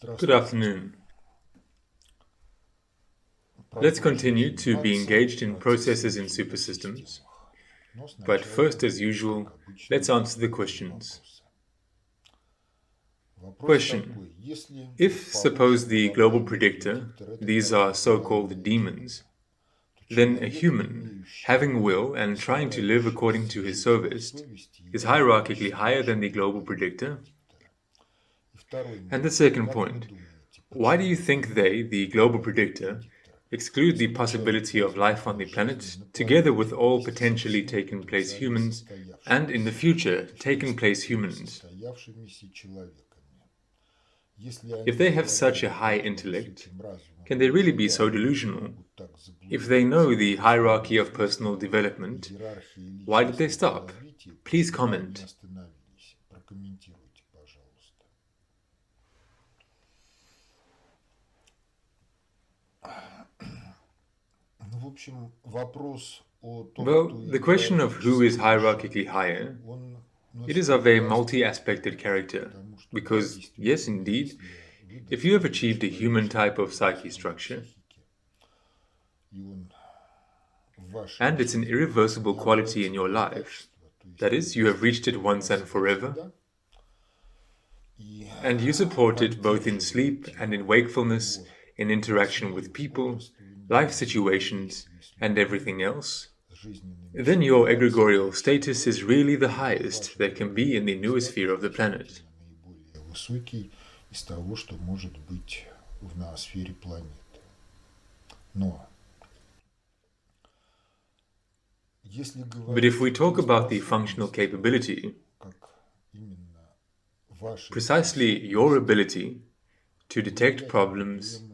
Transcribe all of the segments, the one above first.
Good afternoon. Let's continue to be engaged in processes in supersystems. But first, as usual, let's answer the questions. Question. If, suppose the global predictor, these are so-called demons, then a human, having will and trying to live according to his soulist, is hierarchically higher than the global predictor? And the second point, why do you think they, the global predictor, exclude the possibility of life on the planet, together with all potentially taken place humans, and in the future taken place humans? If they have such a high intellect, can they really be so delusional? If they know the hierarchy of personal development, why did they stop? Please comment. Well, the question of who is hierarchically higher, it is of a multi-aspected character, because, yes, indeed, if you have achieved a human type of psyche structure, and it's an irreversible quality in your life, that is, you have reached it once and forever, and you support it both in sleep and in wakefulness, in interaction with people, life situations, and everything else, then your egregorial status is really the highest that can be in the noosphere of the planet. But if we talk about the functional capability, precisely your ability to detect problems,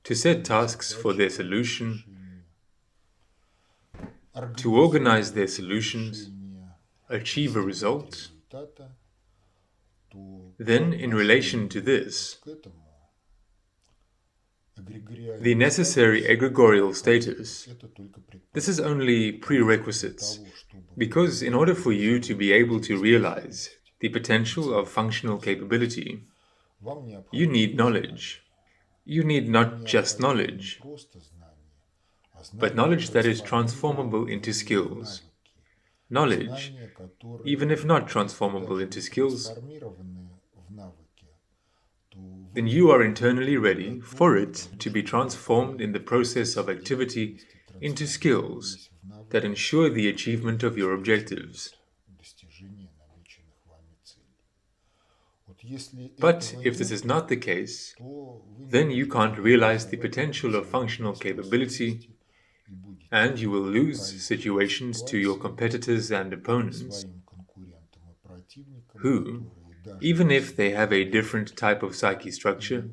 to set tasks for their solution, to organize their solutions, achieve a result, then in relation to this, the necessary egregorial status, this is only prerequisites, because in order for you to be able to realize the potential of functional capability, you need knowledge. You need not just knowledge, but knowledge that is transformable into skills. Knowledge, even if not transformable into skills, then you are internally ready for it to be transformed in the process of activity into skills that ensure the achievement of your objectives. But if this is not the case, then you can't realize the potential of functional capability, and you will lose situations to your competitors and opponents, who, even if they have a different type of psyche structure,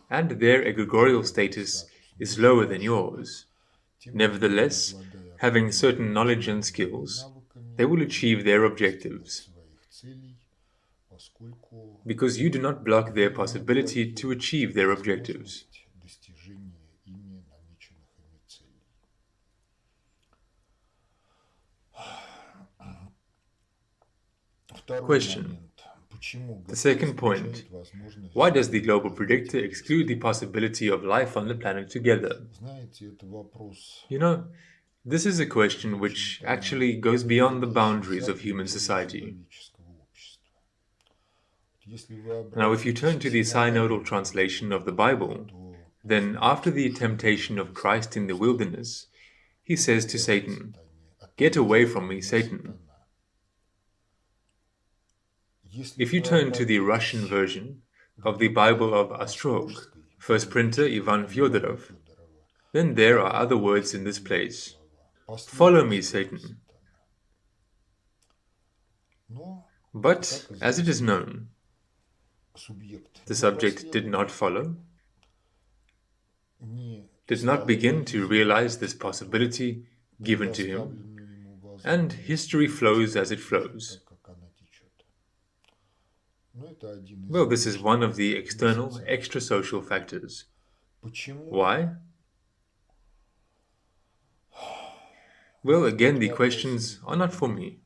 and their egregorial status is lower than yours, nevertheless, having certain knowledge and skills, they will achieve their objectives, because you do not block their possibility to achieve their objectives. Question. The second point. Why does the global predictor exclude the possibility of life on the planet together? You know, this is a question which actually goes beyond the boundaries of human society. Now, if you turn to the synodal translation of the Bible, then after the temptation of Christ in the wilderness, he says to Satan, "Get away from me, Satan." If you turn to the Russian version of the Bible of Ostrog, first printer Ivan Fyodorov, then there are other words in this place. "Follow me, Satan." But, as it is known, the subject did not follow, did not begin to realize this possibility given to him, and history flows as it flows. Well, this is one of the external, extrasocial factors. Why? Well, again, the questions are not for me.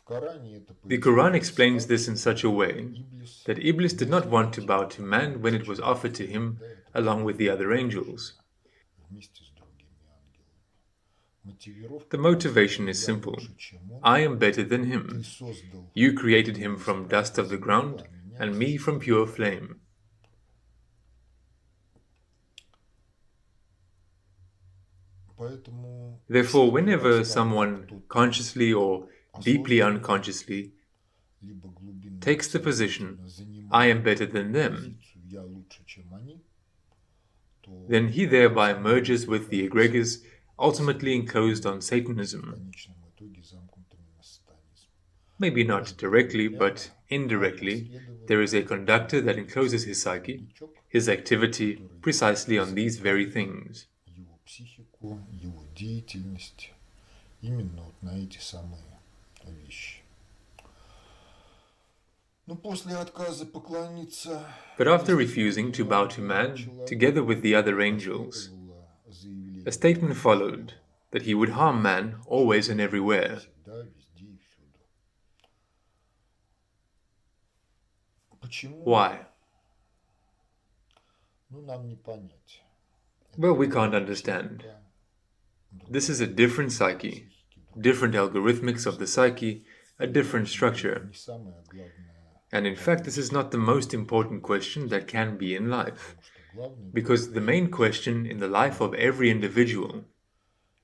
The Quran explains this in such a way that Iblis did not want to bow to man when it was offered to him along with the other angels. The motivation is simple. I am better than him. You created him from dust of the ground, and me from pure flame. Therefore, whenever someone consciously or deeply unconsciously takes the position, I am better than them, then he thereby merges with the egregors ultimately enclosed on Satanism. Maybe not directly, but indirectly, there is a conductor that encloses his psyche, his activity, precisely on these very things. But after refusing to bow to man, together with the other angels, a statement followed that he would harm man always and everywhere. Why? Well, we can't understand. This is a different psyche, different algorithmics of the psyche, a different structure. And in fact, this is not the most important question that can be in life, because the main question in the life of every individual,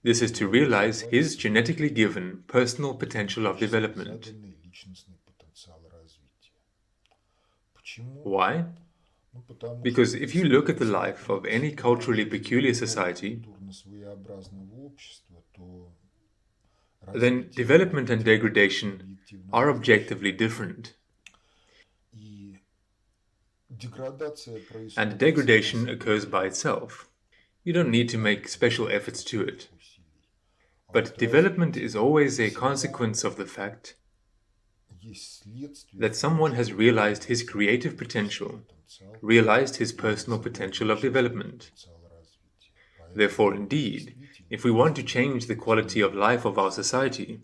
this is to realize his genetically given personal potential of development. Why? Because if you look at the life of any culturally peculiar society, then development and degradation are objectively different. And degradation occurs by itself. You don't need to make special efforts to it. But development is always a consequence of the fact that someone has realized his creative potential, realized his personal potential of development. Therefore, indeed, if we want to change the quality of life of our society,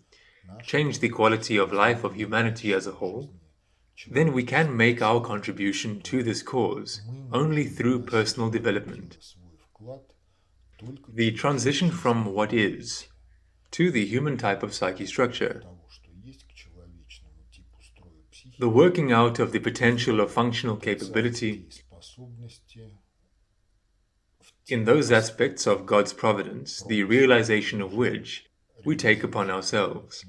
change the quality of life of humanity as a whole, then we can make our contribution to this cause only through personal development. The transition from what is to the human type of psyche structure, the working out of the potential of functional capability in those aspects of God's providence, the realization of which we take upon ourselves.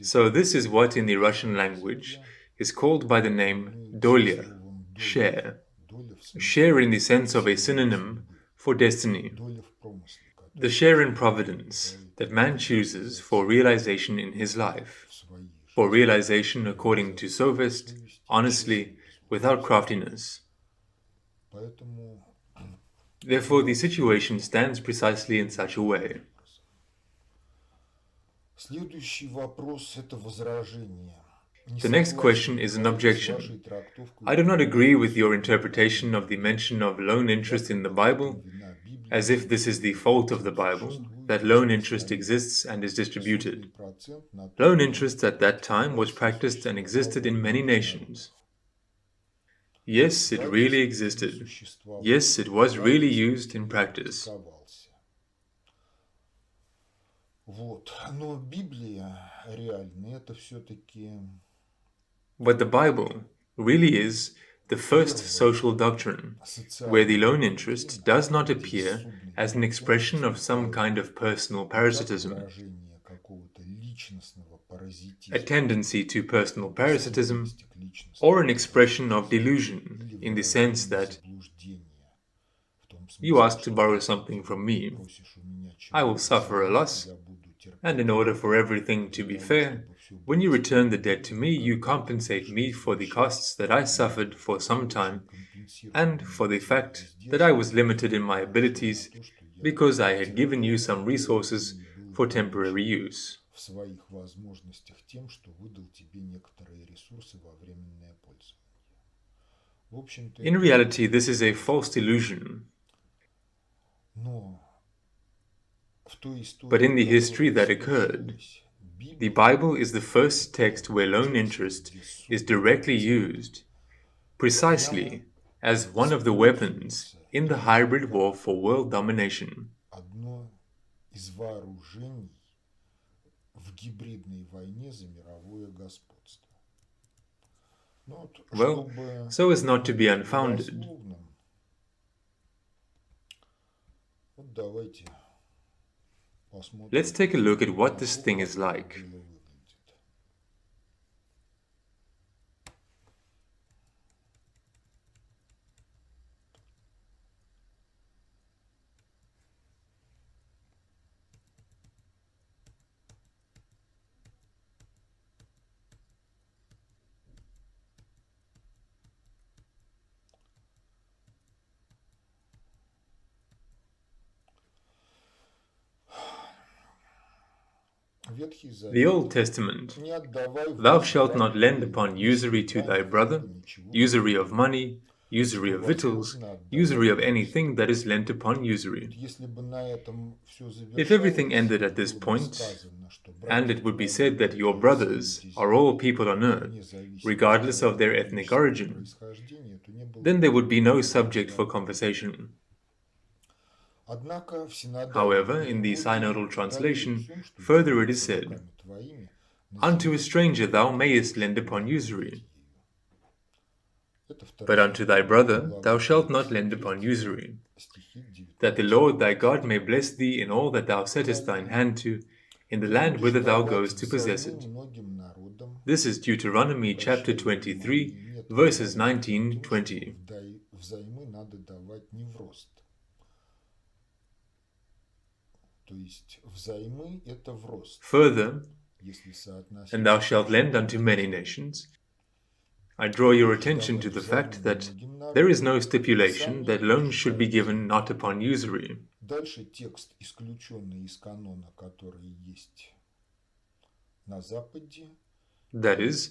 So this is what in the Russian language is called by the name dolia, share. Share in the sense of a synonym for destiny. The share in providence that man chooses for realization in his life, for realization according to sophist, honestly, without craftiness. Therefore, the situation stands precisely in such a way. The next question is an objection. I do not agree with your interpretation of the mention of loan interest in the Bible, as if this is the fault of the Bible, that loan interest exists and is distributed. Loan interest at that time was practiced and existed in many nations. Yes, it really existed. Yes, it was really used in practice. But the Bible really is the first social doctrine, where the loan interest does not appear as an expression of some kind of personal parasitism, a tendency to personal parasitism, or an expression of delusion in the sense that you ask to borrow something from me, I will suffer a loss, and in order for everything to be fair, when you return the debt to me, you compensate me for the costs that I suffered for some time and for the fact that I was limited in my abilities because I had given you some resources for temporary use. In reality, this is a false delusion. But in the history that occurred, The Bible is the first text where loan interest is directly used, precisely as one of the weapons in the hybrid war for world domination. одно из вооружений в гибридной войне за мировое господство. Well, so as not to be unfounded, давайте посмотрим, let's take a look at what this thing is like. The Old Testament, thou shalt not lend upon usury to thy brother, usury of money, usury of victuals, usury of anything that is lent upon usury. If everything ended at this point, and it would be said that your brothers are all people on earth, regardless of their ethnic origin, then there would be no subject for conversation. However, in the synodal translation, further it is said, unto a stranger thou mayest lend upon usury, but unto thy brother thou shalt not lend upon usury, that the Lord thy God may bless thee in all that thou settest thine hand to, in the land whither thou goest to possess it. This is Deuteronomy chapter 23, verses 19-20. Further, and thou shalt lend unto many nations, I draw your attention to the fact that there is no stipulation that loans should be given not upon usury. That is,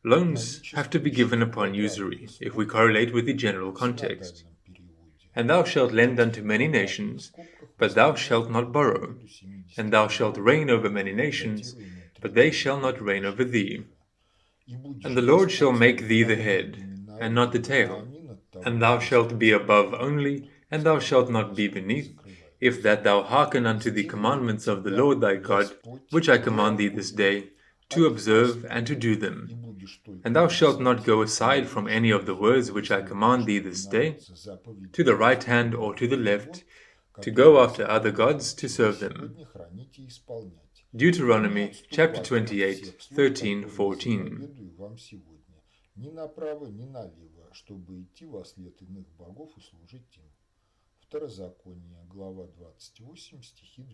loans have to be given upon usury if we correlate with the general context. And thou shalt lend unto many nations, but thou shalt not borrow. And thou shalt reign over many nations, but they shall not reign over thee. And the Lord shall make thee the head, and not the tail. And thou shalt be above only, and thou shalt not be beneath, if that thou hearken unto the commandments of the Lord thy God, which I command thee this day, to observe and to do them. And thou shalt not go aside from any of the words which I command thee this day, to the right hand or to the left, to go after other gods to serve them. Deuteronomy chapter 28, 13-14. Второзаконие, глава 28, стихи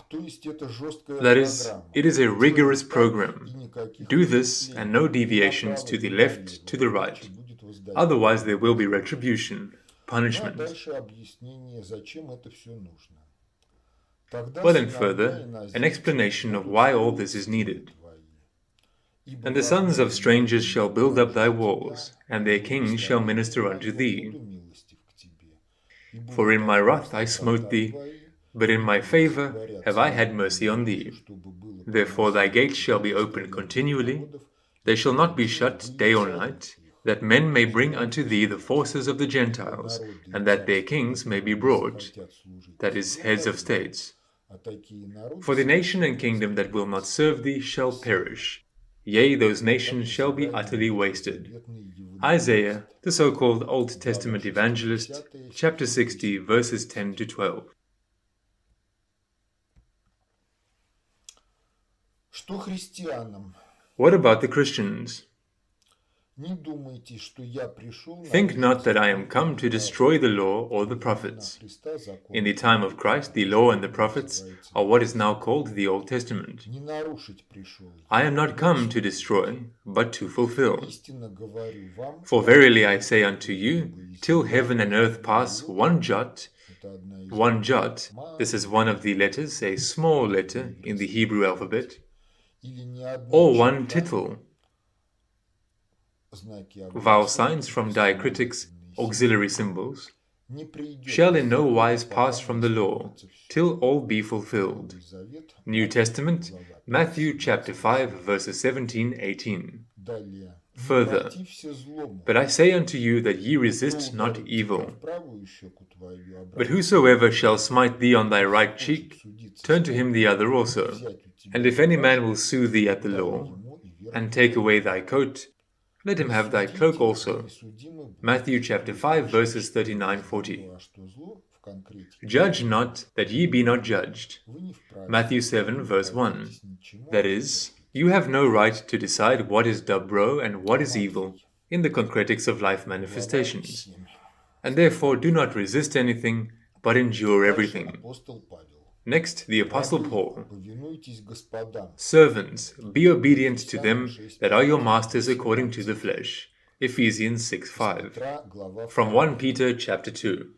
12-14. That is, it is a rigorous program. Do this and no deviations to the left, to the right. Otherwise there will be retribution, punishment. Well, then further, an explanation of why all this is needed. And the sons of strangers shall build up thy walls, and their kings shall minister unto thee. For in my wrath I smote thee, but in my favor have I had mercy on thee. Therefore thy gates shall be open continually, they shall not be shut day or night, that men may bring unto thee the forces of the Gentiles, and that their kings may be brought, that is, heads of states. For the nation and kingdom that will not serve thee shall perish. Yea, those nations shall be utterly wasted. Isaiah, the so-called Old Testament evangelist, chapter 60, verses 10-12. What about the Christians? Think not that I am come to destroy the law or the prophets. In the time of Christ, the law and the prophets are what is now called the Old Testament. I am not come to destroy, but to fulfill. For verily I say unto you, till heaven and earth pass one jot, this is one of the letters, a small letter in the Hebrew alphabet, or one tittle, vowel signs from diacritics, auxiliary symbols, не придет shall in no wise Господа pass from the law, исполняться все. till all be fulfilled. Новый Завет, New Testament, глава 5, Matthew chapter 5, 17. verses 17-18. Далее. Не Further, протився злому, but I say unto you that ye кто resist not ударит тебя evil. в правую щеку твою, But обрати whosoever shall smite thee on thy right хочет cheek, судиться turn с to him тобой, the other also. взять у тебя And if any man рубаху, will sue thee at the дай law, ему и верхнюю and take away одежду. thy coat, let him Не have thy cloak судите, и also. не судимы будете. Matthew chapter 5, verses 39-40. А что зло в конкретике? Judge not, that ye be not judged. Вы не вправе. Matthew 7, Не verse 1. вправитесь ничему That is, you have no right to decide what is dobro and what is evil in the concretics of life manifestations. 7. And therefore do not resist anything, but endure Дальше everything. апостол Павел. Next, the Apostle Рабы, Paul. повинуйтесь господам. Servants, be obedient to them that are your masters according to the flesh. Ephesians 6:5. Петра, глава From 2. 1 Peter chapter 2.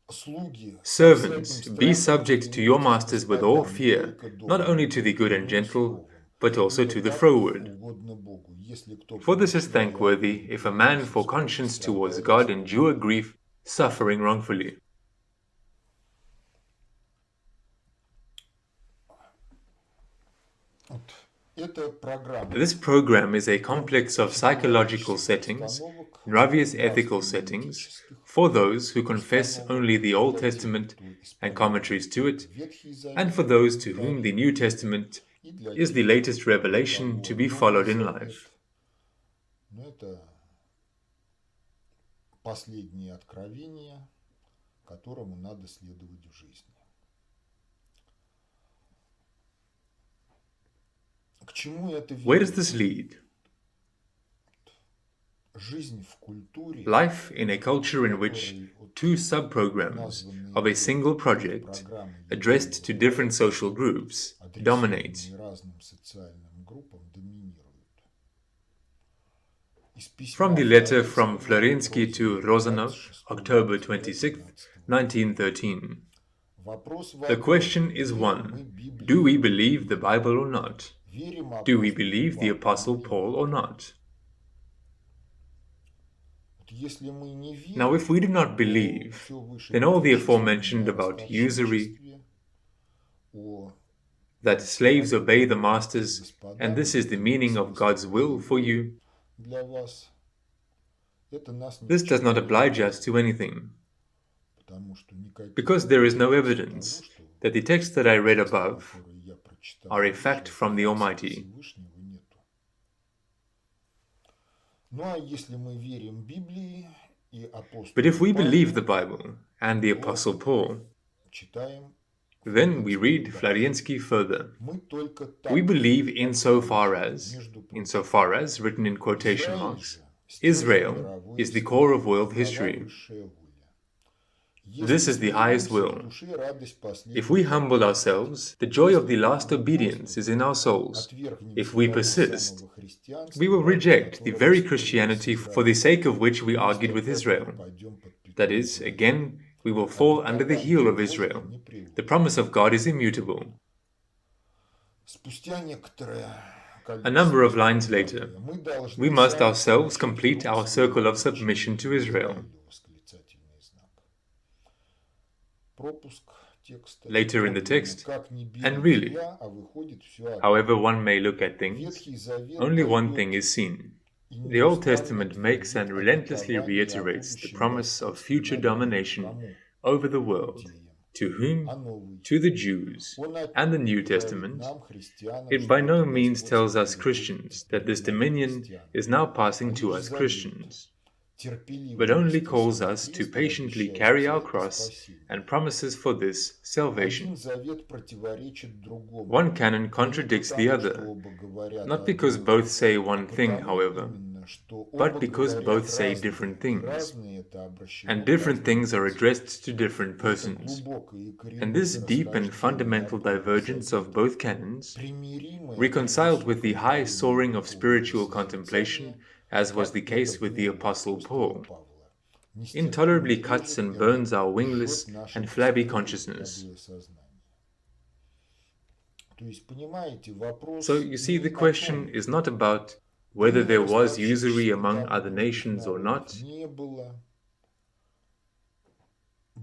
Слуги, Servants, be subject to your masters with all fear, not only to the good and gentle, but also to the froward. For this is thankworthy, if a man for conscience towards God endure grief, suffering wrongfully. This program is a complex of psychological settings, various ethical settings, for those who confess only the Old Testament and commentaries to it, and for those to whom the New Testament is the latest revelation to be followed in life. Это последнее откровение, которому надо следовать в жизни. К чему это ведет? Where does this lead? Жизнь в культуре, Life in a culture in which two sub-programs of a single project addressed to different social groups dominate. адресованные разным социальным группам, доминируют. Из письма From the letter Флоренского from Florinsky to Rozanov, 26 October 26, 1913. Вопрос The question is one: do we believe the Bible or not? Do we believe the Apostle Paul or not? Если мы не верим, Now, if we do not believe, then all the aforementioned about usury, that slaves obey the masters, and this is the meaning of God's will for you, для вас, это нас ни this к does чему not не oblige обязывает, us to anything, потому что никаких because there is no доказательств evidence того, что that the texts that I read above которые я прочитал, are a fact from the информации Almighty. Всевышнего нету. Ну а если мы верим Библии и апостолу But if we believe the Павлу, Bible and the Apostle Paul, читаем, then we read Florinsky further. мы только так We believe верим, insofar as, written in quotation marks, Israel is the core of world history. This is the highest will. If we humble ourselves, the joy of the last obedience is in our souls. If we persist, we will reject the very Christianity for the sake of which we argued with Israel. That is, again, we will fall under the heel of Israel. The promise of God is immutable. A number of lines later, we must ourselves complete our circle of submission to Israel. Later in the text, and really, however one may look at things, only one thing is seen. The Old Testament makes and relentlessly reiterates the promise of future domination over the world. To whom? To the Jews. And the New Testament, it by no means tells us Christians that this dominion is now passing to us Christians, but only calls us to patiently carry our cross and promises for this salvation. One canon contradicts the other, not because both say one thing, however, but because both say different things, and different things are addressed to different persons. And this deep and fundamental divergence of both canons, reconciled with the high soaring of spiritual contemplation, as was the case with the Apostle Paul, intolerably cuts and burns our wingless and flabby consciousness. So you see, the question is not about whether there was usury among other nations or not,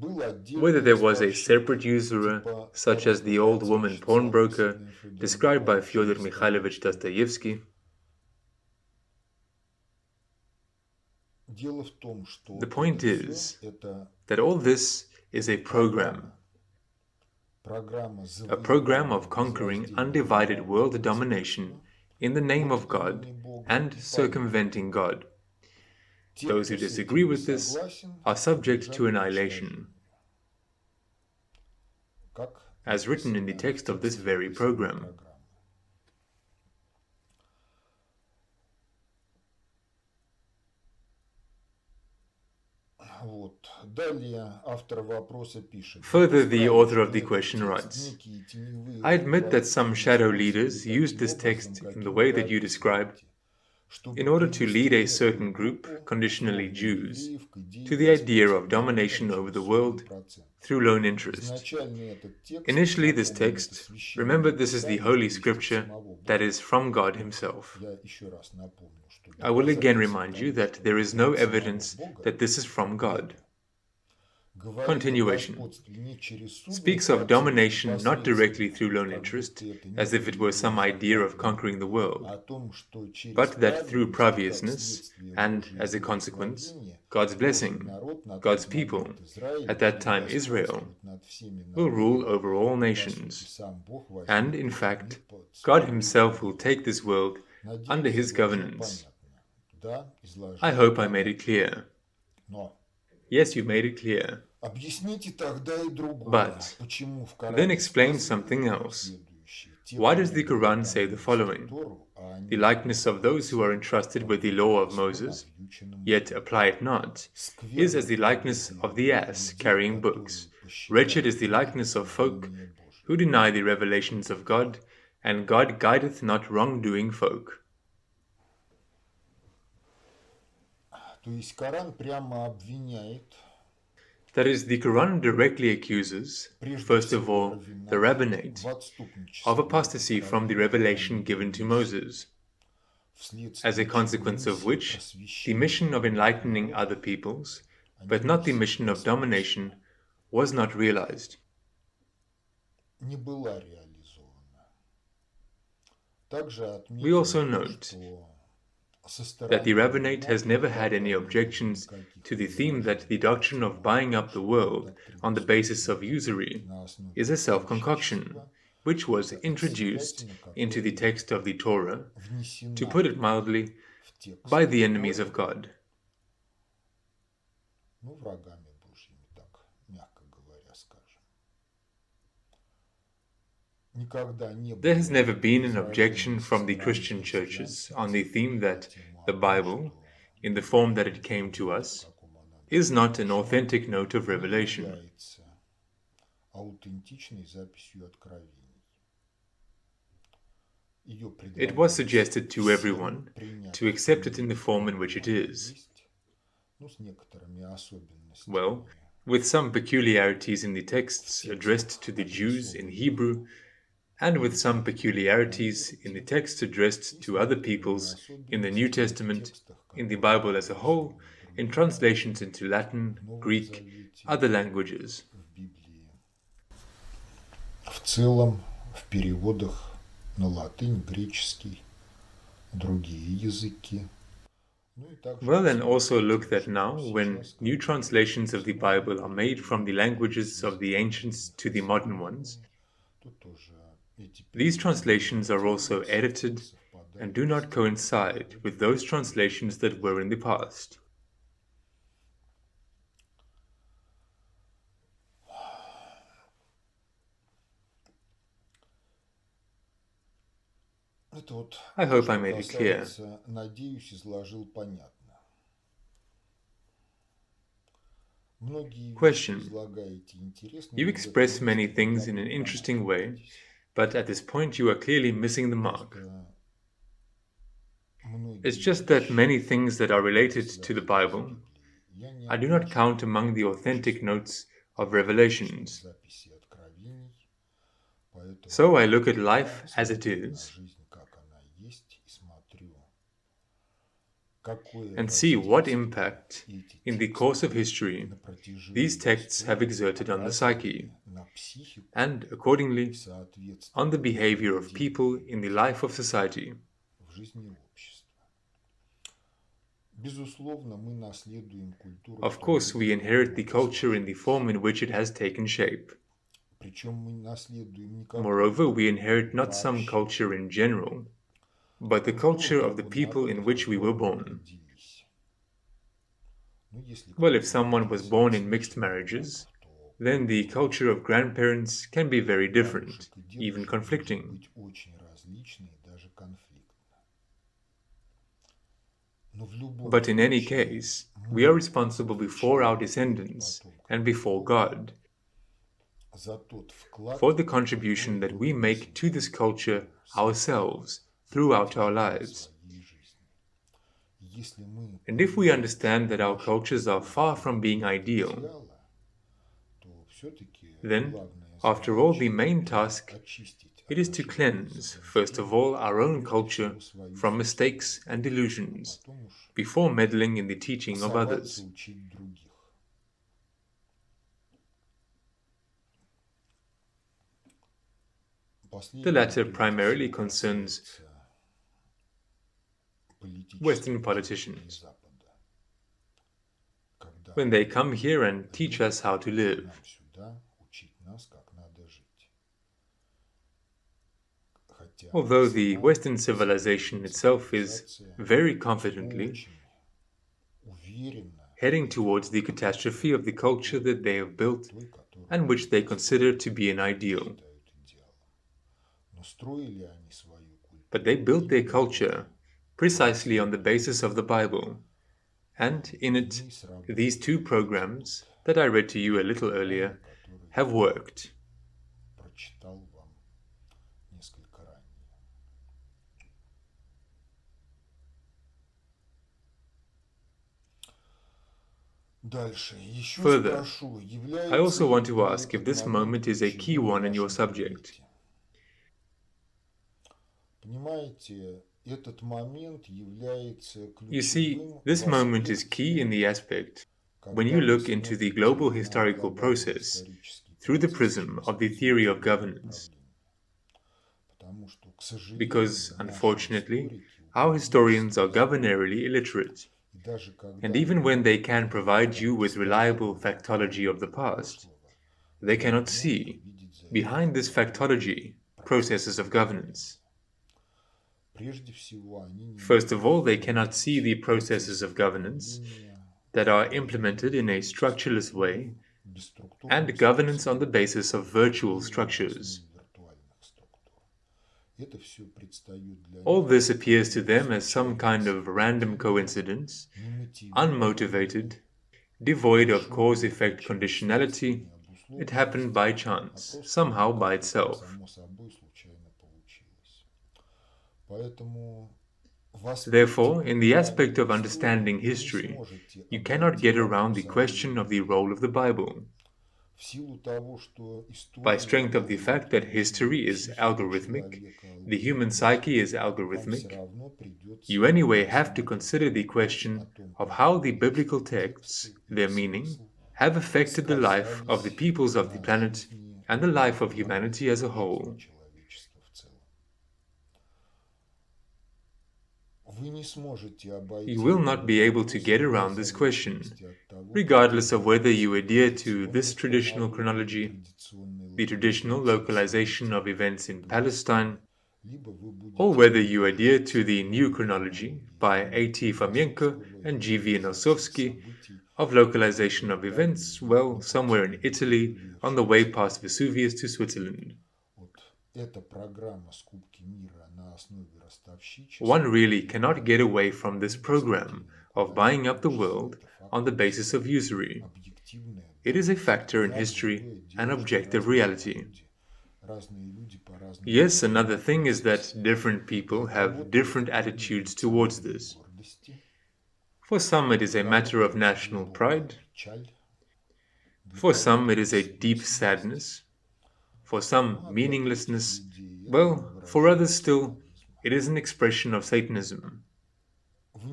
whether there was a separate usurer, such as the old woman pawnbroker described by Fyodor Mikhailovich Dostoevsky. The point is that all this is a program of conquering undivided world domination in the name of God and circumventing God. Those who disagree with this are subject to annihilation, as written in the text of this very program. Further, the author of the question writes, I admit that some shadow leaders used this text in the way that you described in order to lead a certain group, conditionally Jews, to the idea of domination over the world through lone interest. Initially, this text, remember this is the Holy Scripture that is from God Himself. I will again remind you that there is no evidence that this is from God. Continuation. Speaks of domination not directly through lone interest, as if it were some idea of conquering the world, but that through previousness, and as a consequence, God's blessing, God's people, at that time Israel, will rule over all nations. And, in fact, God Himself will take this world under His governance. I hope I made it clear. Yes, you made it clear. But then explain something else. Why does the Quran say the following? The likeness of those who are entrusted with the law of Moses, yet apply it not, is as the likeness of the ass carrying books. Wretched is the likeness of folk who deny the revelations of God, and God guideth not wrongdoing folk. That is, the Quran directly accuses, first of all, the rabbinate, of apostasy from the revelation given to Moses, as a consequence of which the mission of enlightening other peoples, but not the mission of domination, was not realized. We also note that the rabbinate has never had any objections to the theme that the doctrine of buying up the world on the basis of usury is a self-concoction, which was introduced into the text of the Torah, to put it mildly, by the enemies of God. There has never been an objection from the Christian churches on the theme that the Bible, in the form that it came to us, is not an authentic note of revelation. It was suggested to everyone to accept it in the form in which it is. Well, with some peculiarities in the texts addressed to the Jews in Hebrew, and with some peculiarities in the texts addressed to other peoples in the New Testament, in the Bible as a whole, in translations into Latin, Greek, other languages. В целом, в переводах на латынь, греческий, другие языки. Well, and also look that now, when new translations of the Bible are made from the languages of the ancients to the modern ones, these translations are also edited and do not coincide with those translations that were in the past. I hope I made it clear. Question. You express many things in an interesting way, but at this point you are clearly missing the mark. It's just that many things that are related to the Bible I do not count among the authentic notes of revelations. So I look at life as it is. and see what impact, in the course of history, these texts have exerted on the psyche, and, accordingly, on the behavior of people in the life of society. Of course, we inherit the culture in the form in which it has taken shape. Moreover, we inherit not some culture in general, but the culture of the people in which we were born. Well, if someone was born in mixed marriages, then the culture of grandparents can be very different, even conflicting. But in any case, we are responsible before our descendants and before God for the contribution that we make to this culture ourselves throughout our lives. And if we understand that our cultures are far from being ideal, then, after all, the main task it is to cleanse, first of all, our own culture from mistakes and delusions, before meddling in the teaching of others. The latter primarily concerns Western politicians, when they come here and teach us how to live. Although the Western civilization itself is very confidently heading towards the catastrophe of the culture that they have built and which they consider to be an ideal. But they built their culture precisely on the basis of the Bible, and in it, these two programs that I read to you a little earlier have worked. Further, I also want to ask if this moment is a key one in your subject. You see, this moment is key in the aspect when you look into the global historical process through the prism of the theory of governance. Because, unfortunately, our historians are governarily illiterate. And even when they can provide you with reliable factology of the past, they cannot see, behind this factology, processes of governance. First of all, they cannot see the processes of governance that are implemented in a structureless way and governance on the basis of virtual structures. All this appears to them as some kind of random coincidence, unmotivated, devoid of cause-effect conditionality. It happened by chance, somehow by itself. Therefore, in the aspect of understanding history, you cannot get around the question of the role of the Bible. By strength of the fact that history is algorithmic, the human psyche is algorithmic, you anyway have to consider the question of how the biblical texts, their meaning, have affected the life of the peoples of the planet and the life of humanity as a whole. You will not be able to get around this question, regardless of whether you adhere to this traditional chronology, the traditional localization of events in Palestine, or whether you adhere to the new chronology by A.T. Fomenko and G.V. Nosovsky of localization of events, well, somewhere in Italy, on the way past Vesuvius to Switzerland. One really cannot get away from this program of buying up the world on the basis of usury. It is a factor in history and objective reality. Yes, another thing is that different people have different attitudes towards this. For some it is a matter of national pride. For some it is a deep sadness. For some meaninglessness. Well, for others still, it is an expression of Satanism.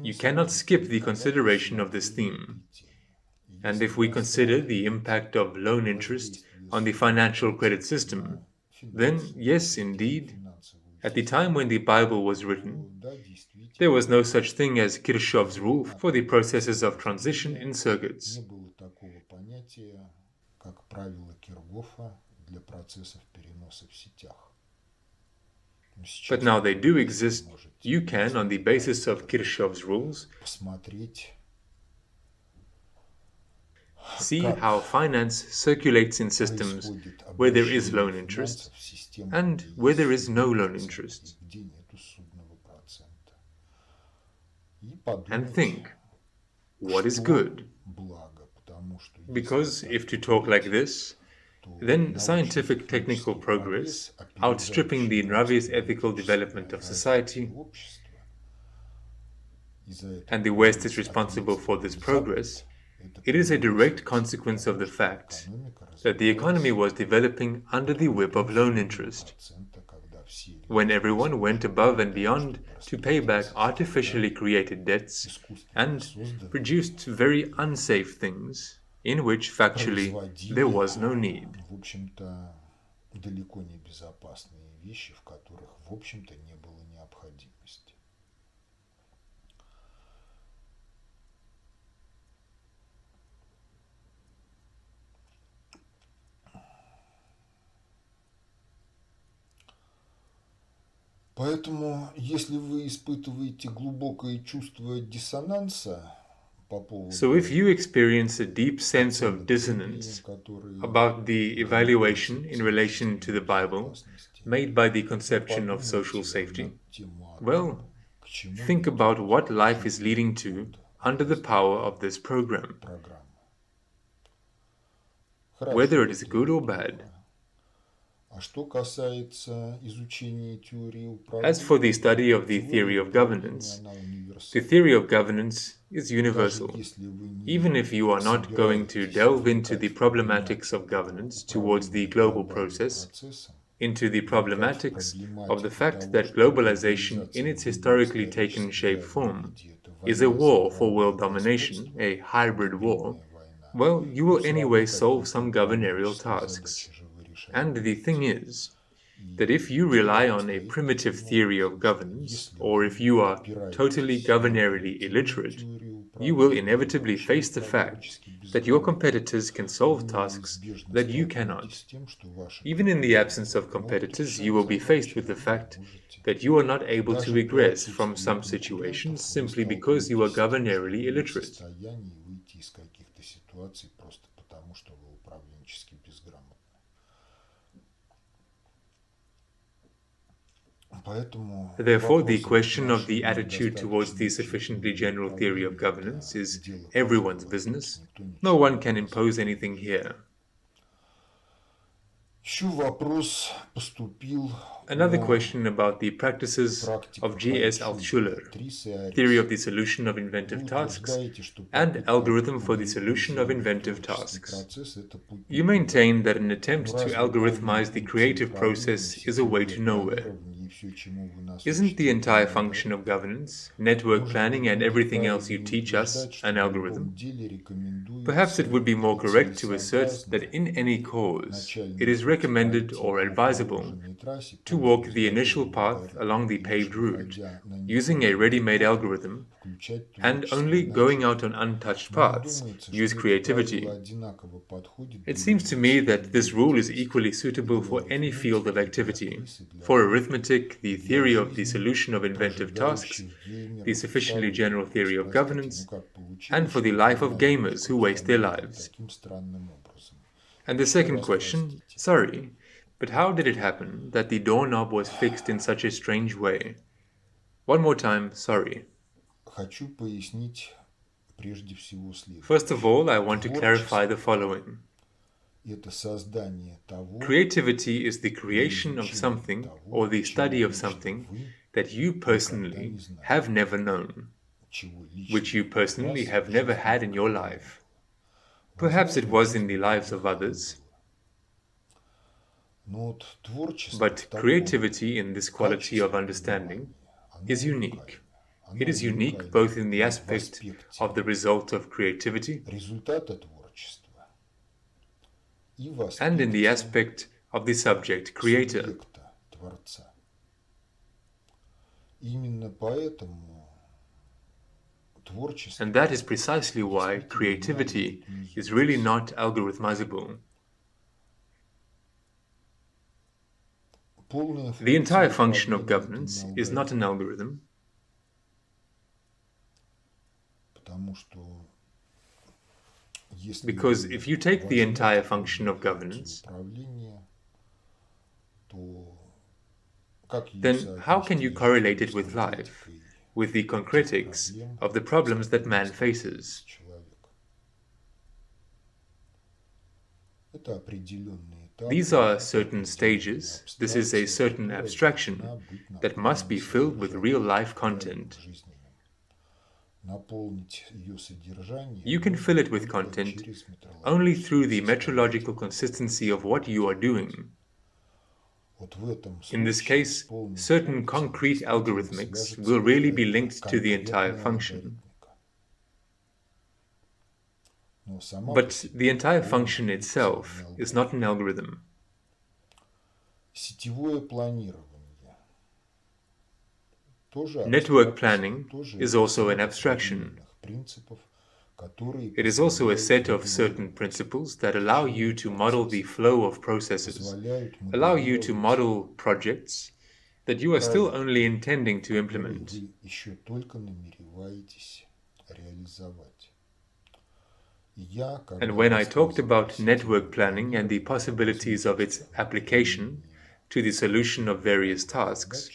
You cannot skip the consideration of this theme. And if we consider the impact of loan interest on the financial credit system, then yes, indeed, at the time when the Bible was written, there was no such thing as Kirchhoff's rule for the processes of transition in circuits. Не было такого понятия, как правило Киргофа для процессов переноса в сетях. But now they do exist. You can, on the basis of Kirchhoff's rules, Посмотреть, see how finance circulates in systems where there is loan interest and where there is no loan interest. где нету судного процента. И And подумать, think, what is что good? благо, потому что Because if to talk like this, then scientific technical progress, outstripping the obvious ethical development of society, and the West is responsible for this progress, it is a direct consequence of the fact that the economy was developing under the whip of loan interest, when everyone went above and beyond to pay back artificially created debts and produced very unsafe things in which factually there was no need. в общем-то, далеко не безопасные вещи, в которых, в общем-то, не было необходимости. Поэтому, если вы испытываете глубокое чувство диссонанса по поводу So if you experience a deep sense of dissonance about the evaluation in relation to the Bible made by the conception of social safety, well, think about what life is leading to under the power of this program, whether it is good or bad. А что касается изучения теории As for the study of the theory of governance, the theory of governance is universal. Even if you are not going to delve into the problematics of governance towards the global process, into the problematics of the fact that globalization in its historically taken shape form is a war for world domination, a hybrid war, well, you will anyway solve some governorial tasks. And the thing is, that if you rely on a primitive theory of governance, or if you are totally governorially illiterate, you will inevitably face the fact that your competitors can solve tasks that you cannot. Even in the absence of competitors, you will be faced with the fact that you are not able to regress from some situations simply because you are governorially illiterate. Therefore, the question of the attitude towards the sufficiently general theory of governance is everyone's business. No one can impose anything here. Another question about the practices of G.S. Altshuler, theory of the solution of inventive tasks, and algorithm for the solution of inventive tasks. You maintain that an attempt to algorithmize the creative process is a way to nowhere. Isn't the entire function of governance, network planning, and everything else you teach us an algorithm? Perhaps it would be more correct to assert that in any cause, it is recommended or advisable to walk the initial path along the paved route, using a ready-made algorithm, and only going out on untouched paths, use creativity. It seems to me that this rule is equally suitable for any field of activity. For arithmetic, the theory of the solution of inventive tasks, the sufficiently general theory of governance, and for the life of gamers who waste their lives. And the second question, sorry, but how did it happen that the doorknob was fixed in such a strange way? One more time, sorry. First of all, I want to clarify the following. Creativity is the creation of something or the study of something that you personally have never known, which you personally have never had in your life. Perhaps it was in the lives of others. But creativity in this quality of understanding is unique. It is unique both in the aspect of the result of creativity and in the aspect of the subject creator. And that is precisely why creativity is really not algorithmizable. The entire function of governance is not an algorithm, because if you take the entire function of governance, then how can you correlate it with life, with the concretics of the problems that man faces? These are certain stages, this is a certain abstraction that must be filled with real-life content. You can fill it with content only through the metrological consistency of what you are doing. In this case, certain concrete algorithmics will really be linked to the entire function. But the entire function itself is not an algorithm. Network planning is also an abstraction. It is also a set of certain principles that allow you to model the flow of processes, allow you to model projects that you are still only intending to implement. And when I talked about network planning and the possibilities of its application to the solution of various tasks,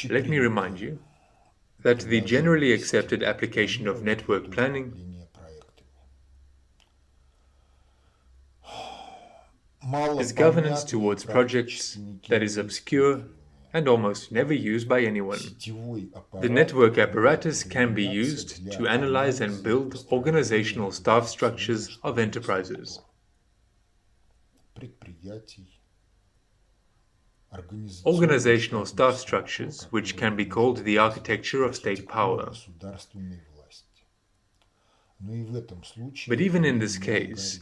let me remind you that the generally accepted application of network planning is governance towards projects that is obscure and almost never used by anyone. The network apparatus can be used to analyze and build organizational staff structures of enterprises. Organizational staff structures, which can be called the architecture of state power. But even in this case,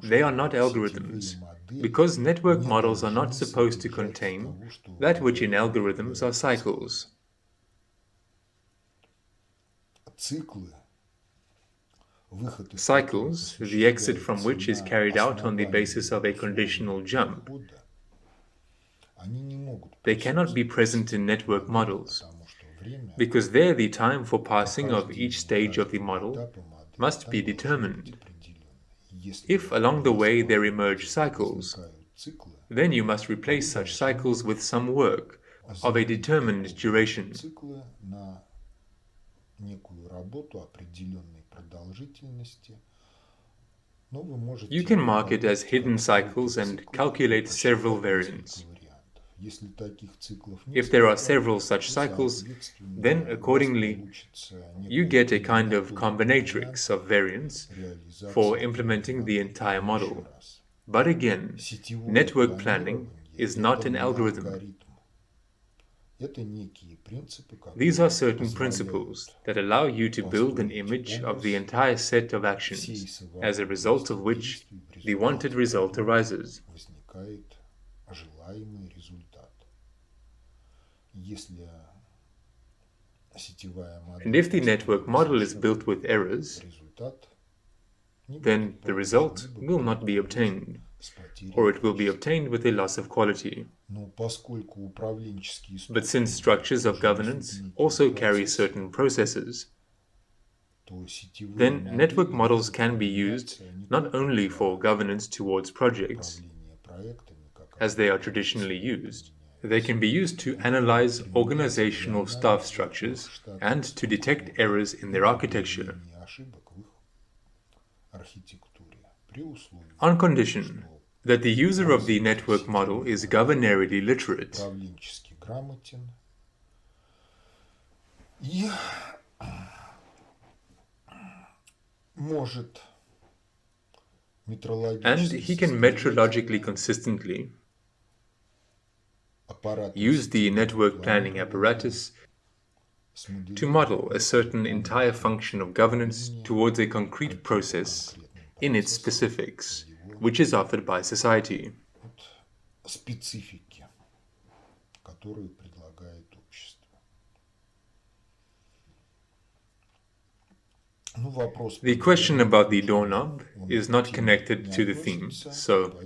they are not algorithms, because network models are not supposed to contain that which in algorithms are cycles. Cycles, the exit from which is carried out on the basis of a conditional jump. They cannot be present in network models, because there the time for passing of each stage of the model must be determined. If along the way there emerge cycles, then you must replace such cycles with some work of a determined duration. You can mark it as hidden cycles and calculate several variants. If there are several such cycles, then accordingly you get a kind of combinatrix of variants for implementing the entire model. But again, network planning is not an algorithm. These are certain principles that allow you to build an image of the entire set of actions, as a result of which the wanted result arises. And if the network model is built with errors, then the result will not be obtained, or it will be obtained with a loss of quality. But since structures of governance also carry certain processes, then network models can be used not only for governance towards projects, as they are traditionally used. They can be used to analyze organizational staff structures and to detect errors in their architecture, on condition that the user of the network model is governarily literate. And he can metrologically consistently use the network planning apparatus to model a certain entire function of governance towards a concrete process in its specifics, which is offered by society. Специфики, которые предлагает общество. The question about the doorknob is not connected to the theme, so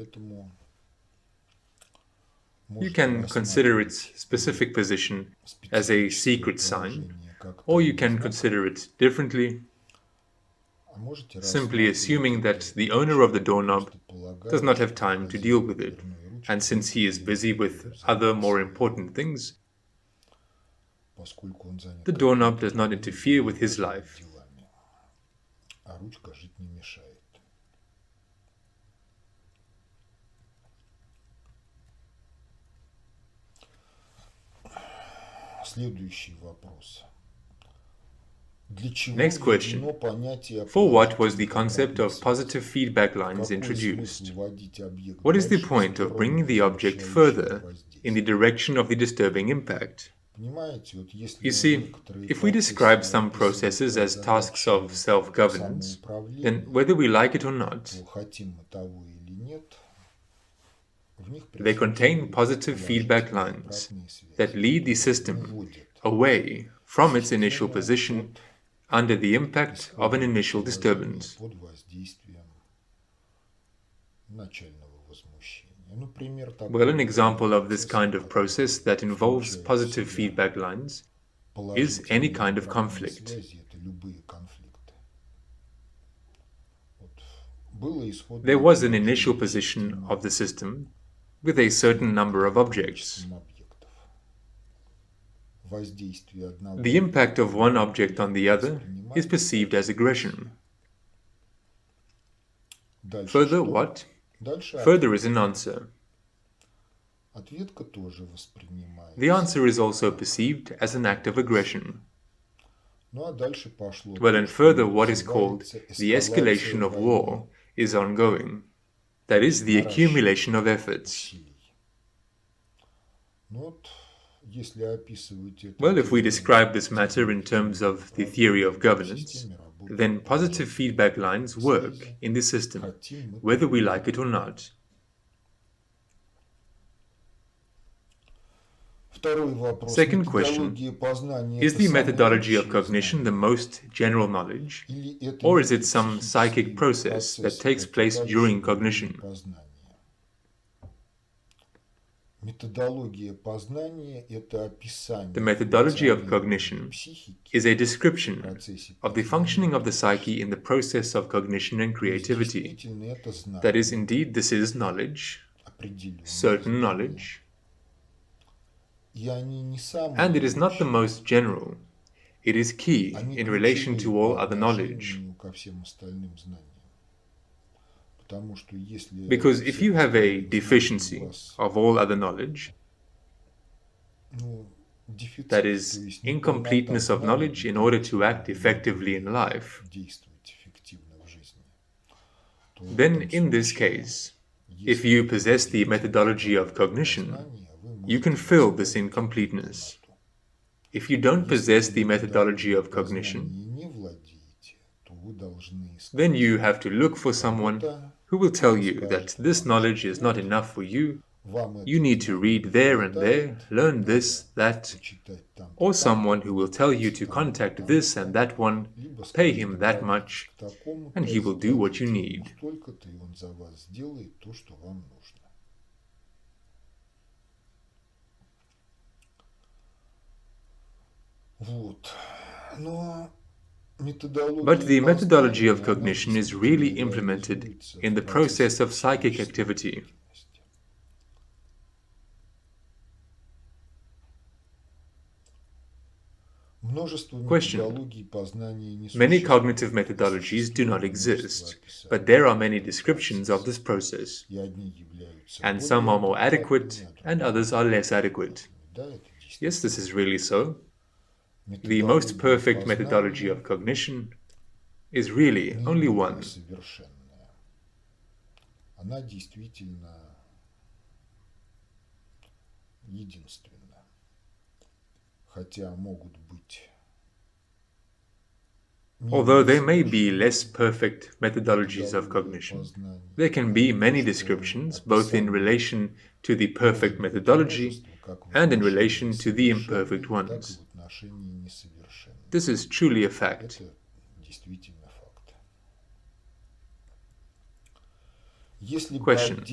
you can consider its specific position as a secret sign, or you can consider it differently, simply assuming that the owner of the doorknob does not have time to deal with it, and since he is busy with other more important things, the doorknob does not interfere with his life. А ручка жить не мешает. Следующий вопрос. Next question. For what was the concept of positive feedback lines introduced? What is the point of bringing the object further in the direction of the disturbing impact? You see, if we describe some processes as tasks of self-governance, then whether we like it or not, they contain positive feedback lines that lead the system away from its initial position under the impact of an initial disturbance. Well, an example of this kind of process that involves positive feedback lines is any kind of conflict. There was an initial position of the system with a certain number of objects. The impact of one object on the other is perceived as aggression. Further, what? Further is an answer. The answer is also perceived as an act of aggression. Well, and further, what is called the escalation of war is ongoing. That is the accumulation of efforts. Well, if we describe this matter in terms of the theory of governance, then positive feedback lines work in the system, whether we like it or not. Second question, is the methodology of cognition the most general knowledge, or is it some psychic process that takes place during cognition? The methodology of cognition is a description of the functioning of the psyche in the process of cognition and creativity. That is, indeed, this is knowledge, certain knowledge, and it is not the most general. It is key in relation to all other knowledge. Because if you have a deficiency of all other knowledge, that is, incompleteness of knowledge in order to act effectively in life, then in this case, if you possess the methodology of cognition, you can fill this incompleteness. If you don't possess the methodology of cognition, then you have to look for someone who will tell you that this knowledge is not enough for you. You need to read there and there, learn this, that, or someone who will tell you to contact this and that one, pay him that much, and he will do what you need. But the methodology of cognition is really implemented in the process of psychic activity. Question. Many cognitive methodologies do not exist, but there are many descriptions of this process, and some are more adequate and others are less adequate. Yes, this is really so. The most perfect methodology of cognition is really only one. единственно. Хотя могут быть Although there may be less perfect methodologies of cognition, there can be many descriptions, both in relation to the perfect methodology and in relation to the imperfect ones. This is truly a fact. Question: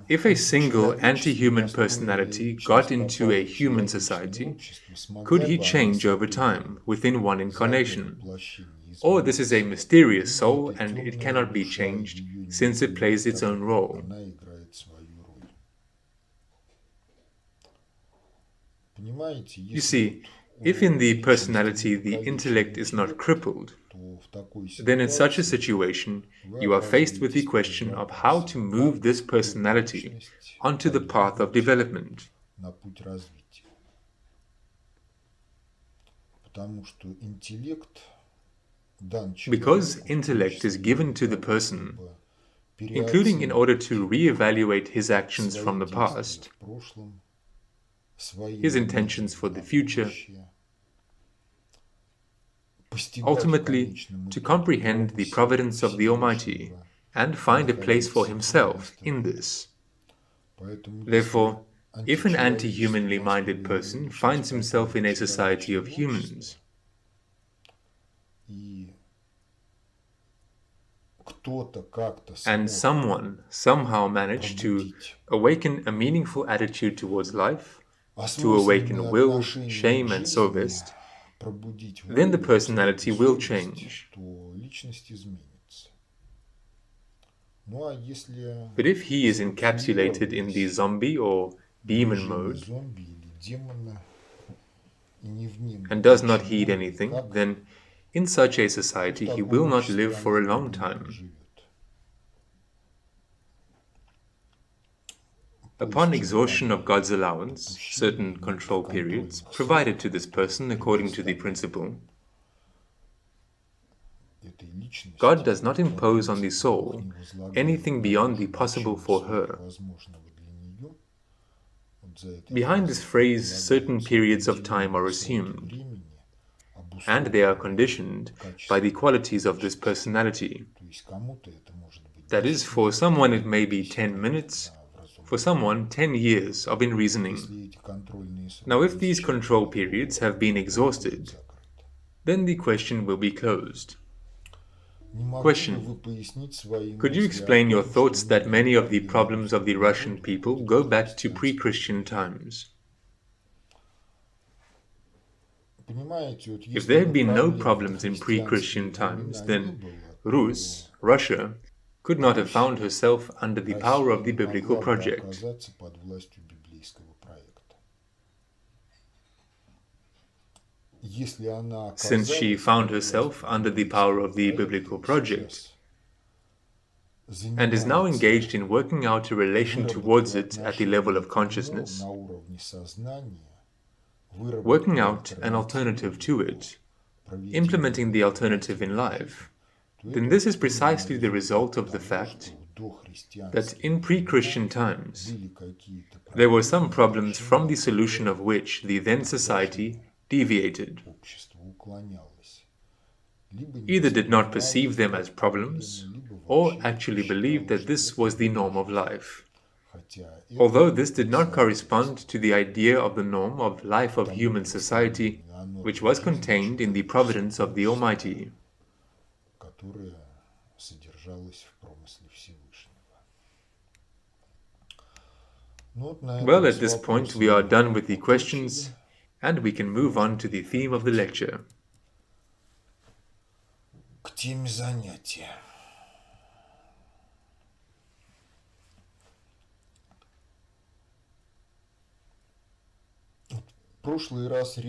if a single anti-human personality got into a human society, could he change over time within one incarnation? Or this is a mysterious soul and it cannot be changed since it plays its own role? You see, if in the personality the intellect is not crippled, then in such a situation you are faced with the question of how to move this personality onto the path of development. Because intellect is given to the person, including in order to re-evaluate his actions from the past, his intentions for the future, ultimately to comprehend the providence of the Almighty and find a place for himself in this. Therefore, if an anti-humanly minded person finds himself in a society of humans, and someone somehow managed to awaken a meaningful attitude towards life, to awaken will, shame, and sovest, then the personality will change. But if he is encapsulated in the zombie or demon mode and does not heed anything, then in such a society he will not live for a long time. Upon exhaustion of God's allowance, certain control periods provided to this person according to the principle, God does not impose on the soul anything beyond the possible for her. Behind this phrase, certain periods of time are assumed, and they are conditioned by the qualities of this personality. That is, for someone it may be 10 minutes, for someone 10 years of in-reasoning. Now, if these control periods have been exhausted, then the question will be closed. Question: could you explain your thoughts that many of the problems of the Russian people go back to pre-Christian times? If there had been no problems in pre-Christian times, then Rus, Russia, could not have found herself under the power of the biblical project. Since she found herself under the power of the biblical project and is now engaged in working out a relation towards it at the level of consciousness, working out an alternative to it, implementing the alternative in life, then this is precisely the result of the fact that in pre-Christian times there were some problems from the solution of which the then society deviated. Either did not perceive them as problems, or actually believed that this was the norm of life. Although this did not correspond to the idea of the norm of life of human society, which was contained in the providence of the Almighty. Well, at this point we are done with the questions, and we can move on to the theme of the lecture.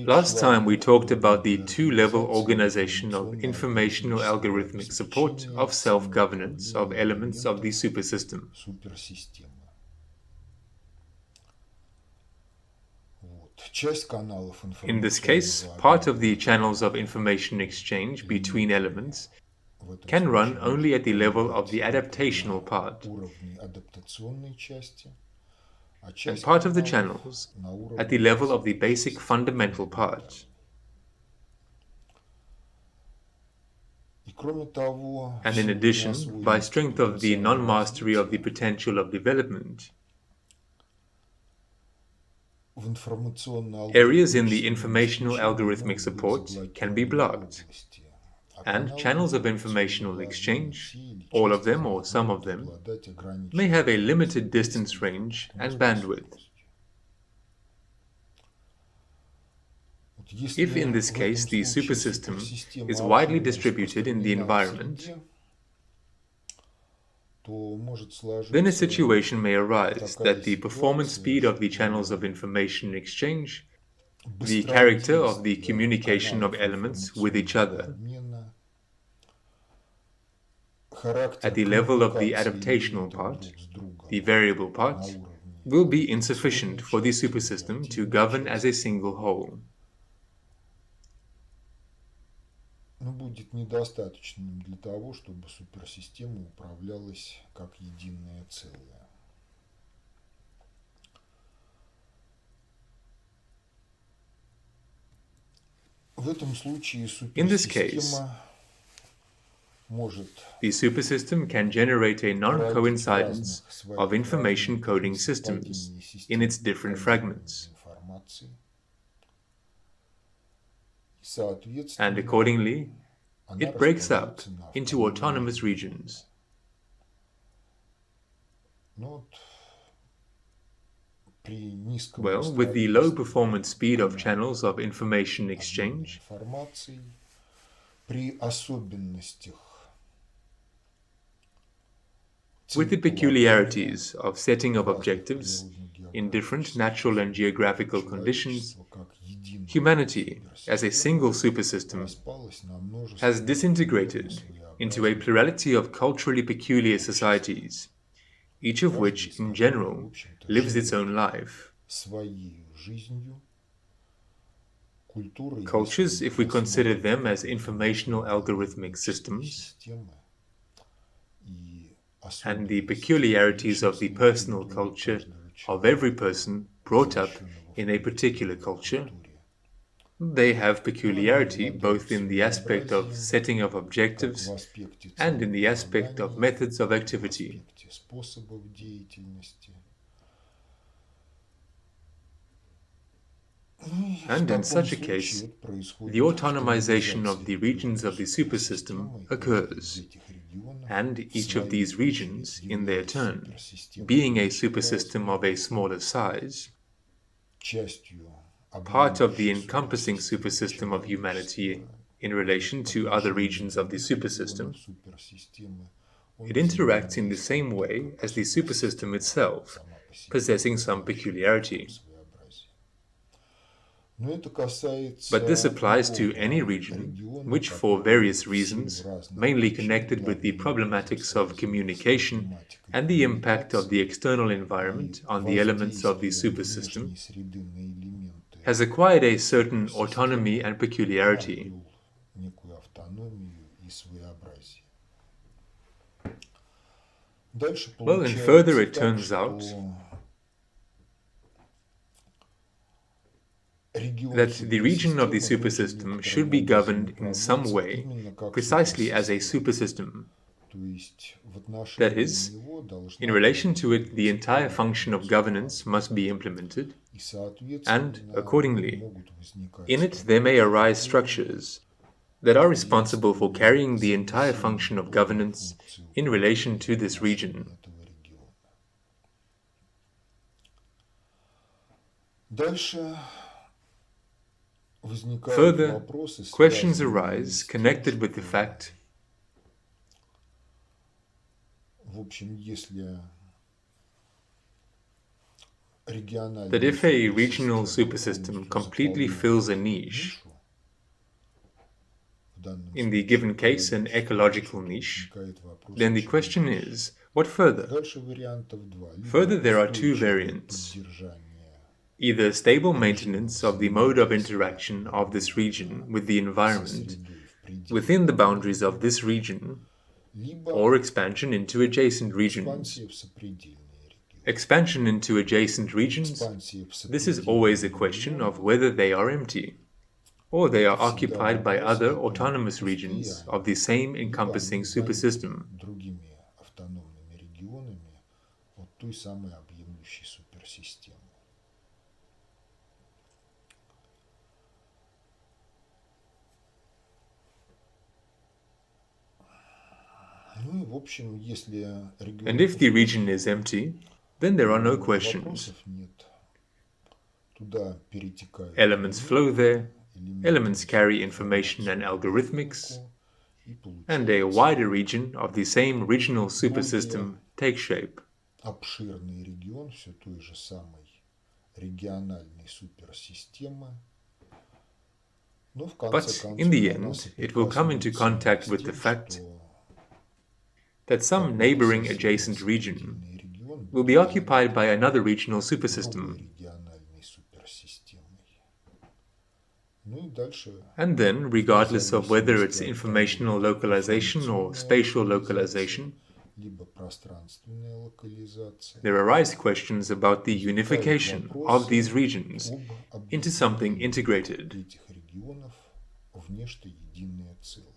Last time we talked about the two-level organization of informational algorithmic support of self-governance of elements of the supersystem. In this case, part of the channels of information exchange between elements can run only at the level of the adaptational part, and part of the channels at the level of the basic fundamental part. And in addition, by strength of the non-mastery of the potential of development, areas in the informational algorithmic support can be blocked, and channels of informational exchange, all of them or some of them, may have a limited distance range and bandwidth. If in this case the supersystem is widely distributed in the environment, then a situation may arise that the performance speed of the channels of information exchange, the character of the communication of elements with each other, at the level of the adaptational part, the variable part, will be insufficient for the supersystem to govern as a single whole. Будет недостаточным для того, чтобы суперсистема управлялась как единое целое. В этом случае суперсистема может the supersystem can generate a non-coincidence of information coding systems in its different fragments. And accordingly, it breaks up into autonomous regions. Well, with the low performance speed of channels of information exchange, with the peculiarities of setting of objectives in different natural and geographical conditions, humanity, as a single supersystem, has disintegrated into a plurality of culturally peculiar societies, each of which, in general, lives its own life. Cultures, if we consider them as informational algorithmic systems, and the peculiarities of the personal culture of every person brought up in a particular culture, they have peculiarity both in the aspect of setting of objectives and in the aspect of methods of activity. And in such a case, the autonomization of the regions of the supersystem occurs, and each of these regions, in their turn, being a supersystem of a smaller size, part of the encompassing supersystem of humanity in relation to other regions of the supersystem, it interacts in the same way as the supersystem itself, possessing some peculiarity. But this applies to any region which, for various reasons, mainly connected with the problematics of communication and the impact of the external environment on the elements of the supersystem, has acquired a certain autonomy and peculiarity. Well, and further it turns out that the region of the supersystem should be governed in some way precisely as a supersystem. That is, in relation to it, the entire function of governance must be implemented, and, accordingly, in it there may arise structures that are responsible for carrying the entire function of governance in relation to this region. Further, questions arise connected with the fact that if a regional supersystem completely fills a niche, in the given case an ecological niche, then the question is, what further? Further, there are two variants. Either stable maintenance of the mode of interaction of this region with the environment within the boundaries of this region, or expansion into adjacent regions. Expansion into adjacent regions, Экспансия в this is always a сопредельные question of регионы whether they are empty, or they are это всегда occupied by вопрос, other когда autonomous пустые regions они, of the same либо они encompassing заняты supersystem. другими автономными регионами от той самой объемлющей суперсистемы. Ну и в общем, если регион And if the пустой, region is empty, then there are no questions. вопросов нет. Туда перетекают Elements flow there, элементы elements несут carry information and информацию в algorithmics, технику, и and a получается wider region of the same regional supersystem takes shape. обширный регион все той же самой региональной суперсистемы. Но в конце But концов in the она end, it will come into contact соприкасывается with с the тем, fact что that some neighboring adjacent region will be occupied by another regional другой supersystem, региональной суперсистемой. Ну и дальше and then, regardless of whether it's informational localization or spatial localization, либо пространственная локализация, there arise questions about the unification of these regions об into something объединении integrated. этих регионов в нечто единое целое.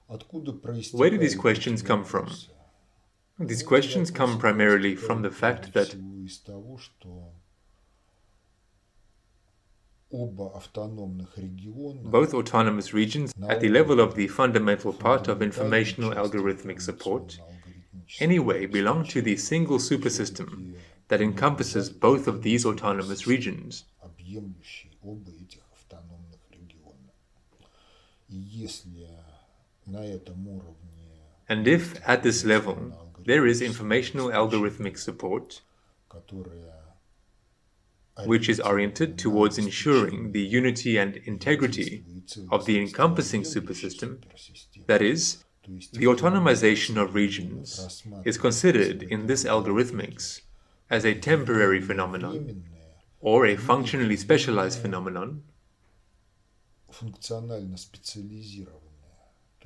Откуда Where do these проистекают questions эти come from? вопросы? These Ну, questions эти come вопросы primarily from the проистекают fact прежде that всего из того, что оба автономных региона both autonomous regions, at the level of the fundamental part of informational algorithmic support, anyway belong to the single supersystem that encompasses both of these autonomous regions. объемлющий оба этих автономных региона. И если на этом уровне And if, at this level, there is informational algorithmic support, которая which is oriented towards ensuring the unity and integrity of the encompassing supersystem, that is, the autonomization of regions is considered in this algorithmics as a temporary phenomenon or a functionally specialized phenomenon, функционально специализированная.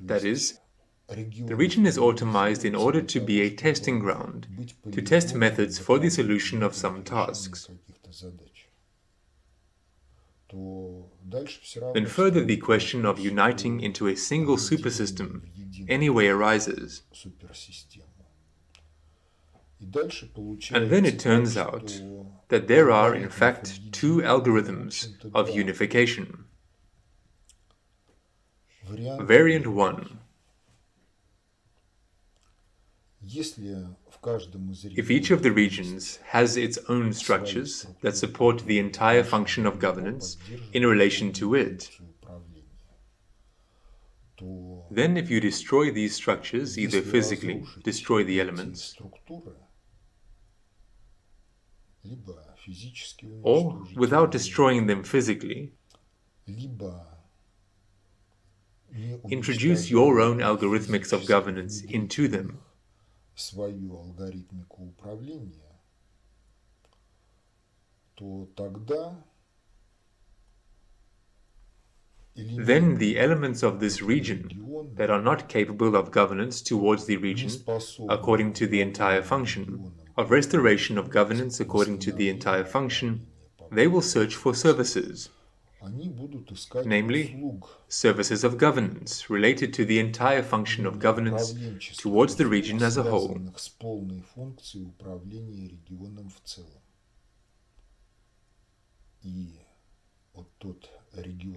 that is, the region is automized in order to be a testing ground, to test methods for the solution of some tasks. Then further the question of uniting into a single supersystem anyway arises. And then it turns out that there are in fact two algorithms of unification. Variant 1. If each of the regions has its own structures that support the entire function of governance in relation to it, then if you destroy these structures, either physically, destroy the elements, or without destroying them physically, introduce your own algorithmics of governance into them, свою алгоритмику управления, то тогда then the elements of this region that are not capable of governance towards the region according to the entire function, of restoration of governance according to the entire function, they will search for services, namely, services of governance related to the entire function of governance towards the region as a whole.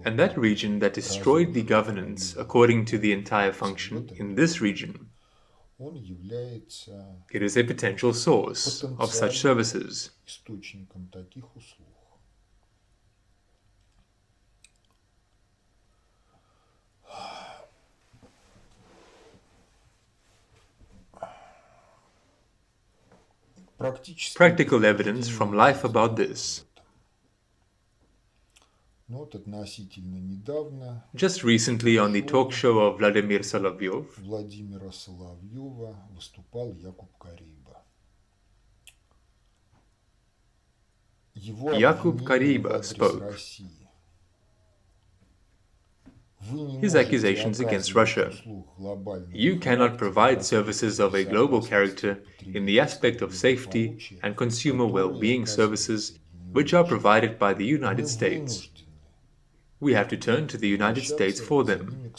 And that region that destroyed the governance according to the entire function in this region, it is a potential source of such services. Practical evidence from life about this. Just recently on the talk show of Vladimir Solovyov, Yakub Kariba spoke. his accusations against Russia. You cannot provide services of a global character in the aspect of safety and consumer well-being services which are provided by the United States. We have to turn to the United States for them.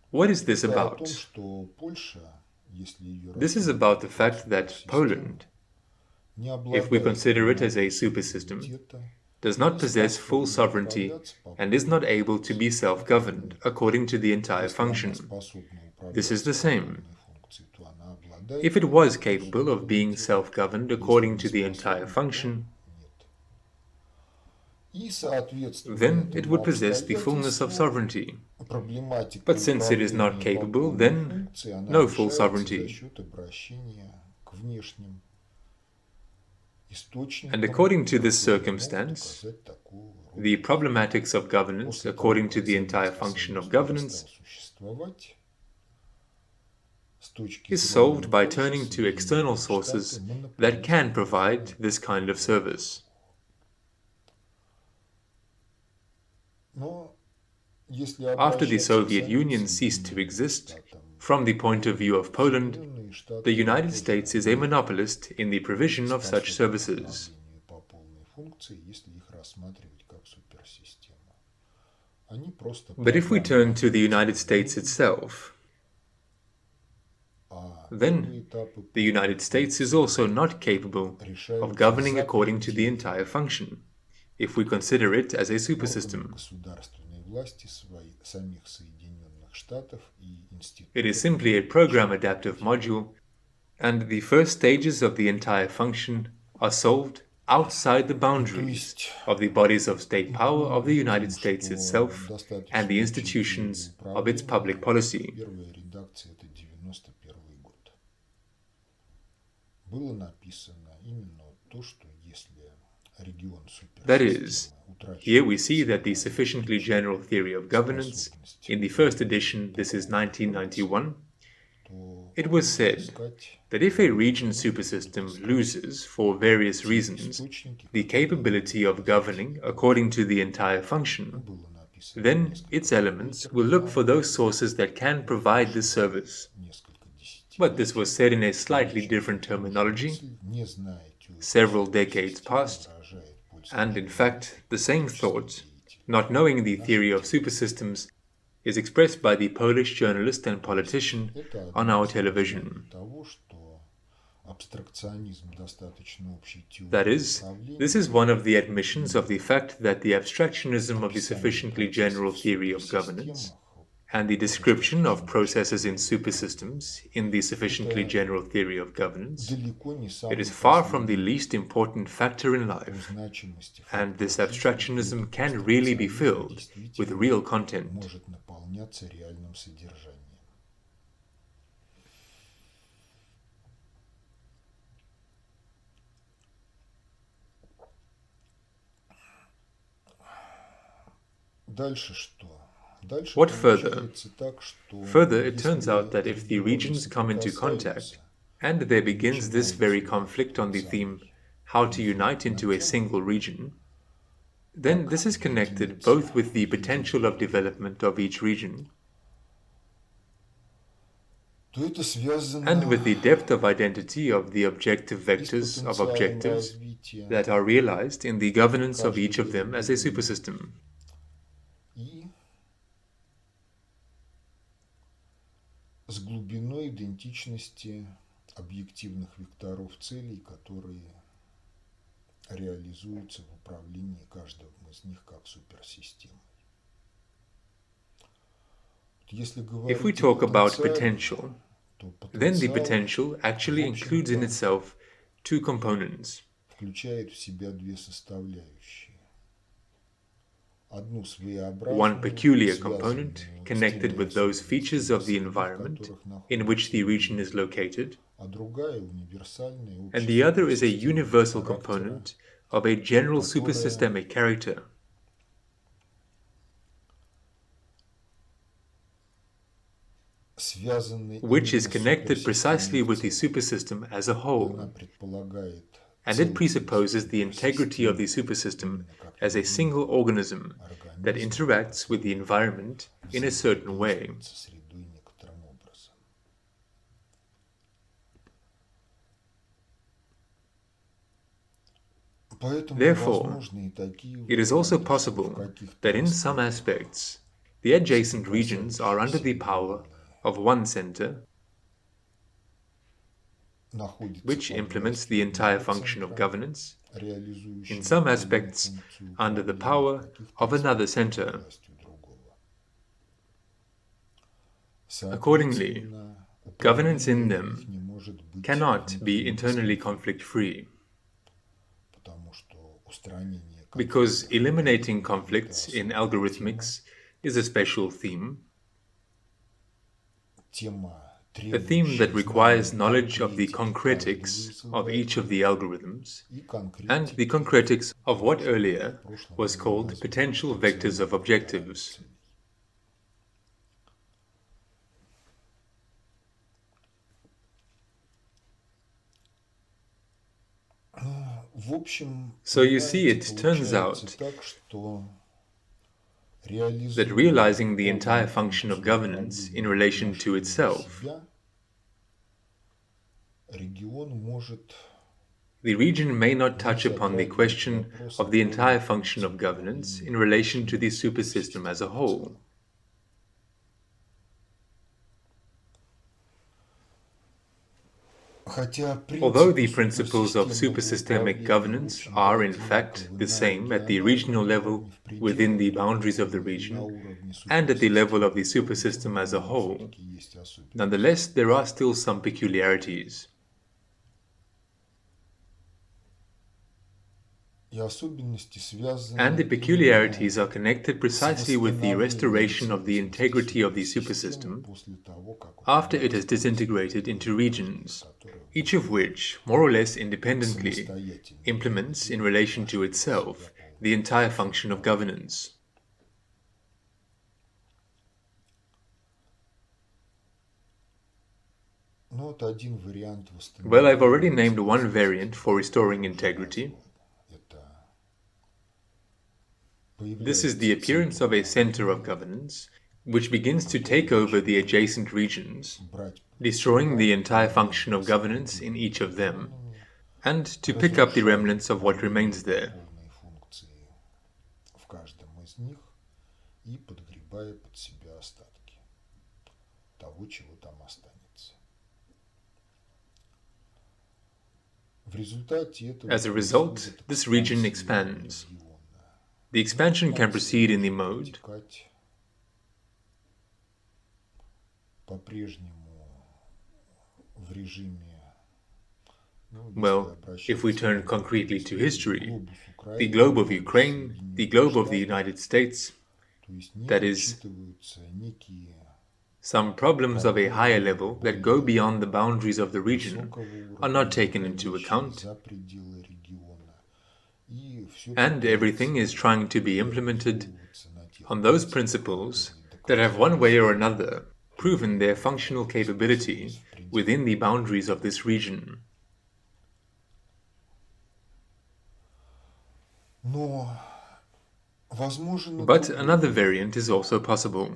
What is this about? This is about the fact that Poland, if we consider it as a supersystem, does not possess full sovereignty and is not able to be self-governed according to the entire function. This is the same. If it was capable of being self-governed according to the entire function, then it would possess the fullness of sovereignty. But since it is not capable, then no full sovereignty. And according to this circumstance, the problematics of governance according to the entire function of governance is solved by turning to external sources that can provide this kind of service. After the Soviet Union ceased to exist, from the point of view of Poland, the United States is a monopolist in the provision of such services. But if we turn to the United States itself, then the United States is also not capable of governing according to the entire function, if we consider it as a supersystem. It is simply a program-adaptive module, and the first stages of the entire function are solved outside the boundaries of the bodies of state power of the United States itself and the institutions of its public policy. That is, here we see that the sufficiently general theory of governance, in the first edition, this is 1991, it was said that if a region supersystem loses, for various reasons, the capability of governing according to the entire function, then its elements will look for those sources that can provide this service. But this was said in a slightly different terminology. Several decades passed, and in fact, the same thought, not knowing the theory of supersystems, is expressed by the Polish journalist and politician on our television. That is, this is one of the admissions of the fact that the abstractionism of the sufficiently general theory of governance and the description of processes in supersystems in the sufficiently general theory of governance, it is far from the least important factor in life, and this abstractionism can really be filled with real content. What further? Further, it turns out that if the regions come into contact, and there begins this very conflict on the theme how to unite into a single region, then this is connected both with the potential of development of each region and with the depth of identity of the objective vectors of objectives that are realized in the governance of each of them as a supersystem. С глубиной идентичности объективных векторов целей, которые реализуются в управлении каждым из них как суперсистемой. If we talk about potential, then the potential actually includes in itself two components. Включает в себя две составляющие. One peculiar component connected with those features of the environment in which the region is located, and the other is a universal component of a general supersystemic character. Which is connected precisely with the supersystem as a whole, and it presupposes the integrity of the supersystem as a single organism that interacts with the environment in a certain way. Therefore, it is also possible that in some aspects, the adjacent regions are under the power of one center, which implements the entire function of governance, in some aspects under the power of another center. Accordingly, governance in them cannot be internally conflict-free, because eliminating conflicts in algorithmics is a special theme, a theme that requires knowledge of the concretics of each of the algorithms and the concretics of what earlier was called potential vectors of objectives. So you see, it turns out that realizing the entire function of governance in relation to itself, the region may not touch upon the question of the entire function of governance in relation to the supersystem as a whole. Although the principles of supersystemic governance are in fact the same at the regional level within the boundaries of the region and at the level of the supersystem as a whole, nonetheless there are still some peculiarities. And the peculiarities are connected precisely with the restoration of the integrity of the supersystem after it has disintegrated into regions, each of which, more or less independently, implements in relation to itself the entire function of governance. Well, I've already named one variant for restoring integrity. This is the appearance of a center of governance, which begins to take over the adjacent regions, destroying the entire function of governance in each of them, and to pick up the remnants of what remains there. As a result, this region expands. The expansion can proceed in the mode well, if we turn concretely to history, the globe of Ukraine, the globe of the United States, that is, some problems of a higher level that go beyond the boundaries of the region are not taken into account, and everything is trying to be implemented on those principles that have one way or another proven their functional capability within the boundaries of this region. But another variant is also possible.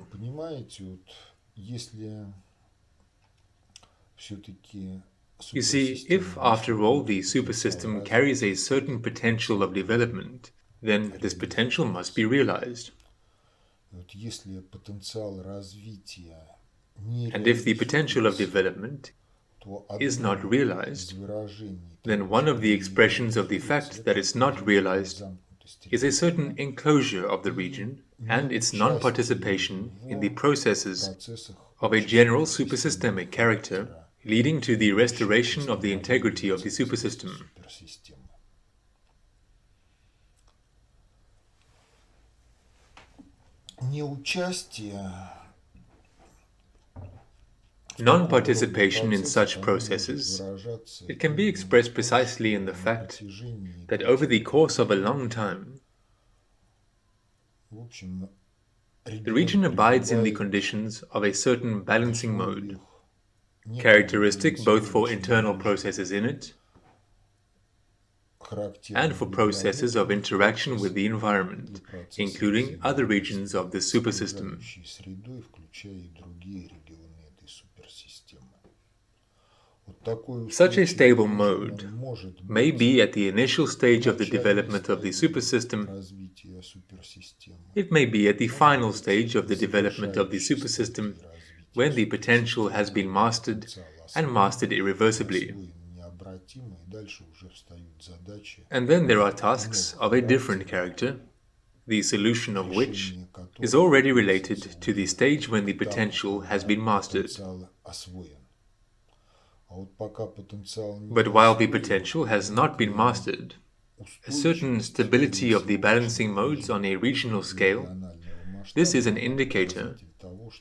You see, if after all the supersystem carries a certain potential of development, then this potential must be realized. And if the potential of development is not realized, then one of the expressions of the fact that it's not realized is a certain enclosure of the region and its non-participation in the processes of a general supersystemic character, leading to the restoration of the integrity of the supersystem. Non-participation in such processes, it can be expressed precisely in the fact that over the course of a long time, the region abides in the conditions of a certain balancing mode, characteristic both for internal processes in it and for processes of interaction with the environment, including other regions of the supersystem. Such a stable mode may be at the initial stage of the development of the supersystem. It may be at the final stage of the development of the supersystem, when the potential has been mastered and mastered irreversibly. And then there are tasks of a different character, the solution of which is already related to the stage when the potential has been mastered. But while the potential has not been mastered, a certain stability of the balancing modes on a regional scale, this is an indicator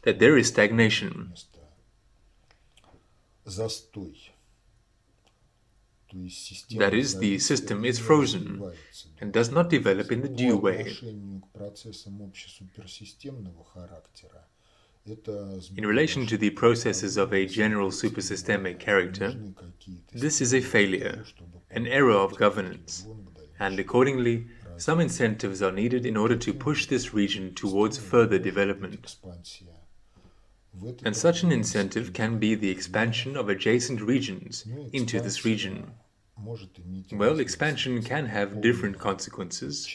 that there is stagnation. That is, the system is frozen and does not develop in the due way. In relation to the processes of a general supersystemic character, this is a failure, an error of governance, and accordingly, some incentives are needed in order to push this region towards further development. And such an incentive can be the expansion of adjacent regions into this region. Well, expansion can have different consequences.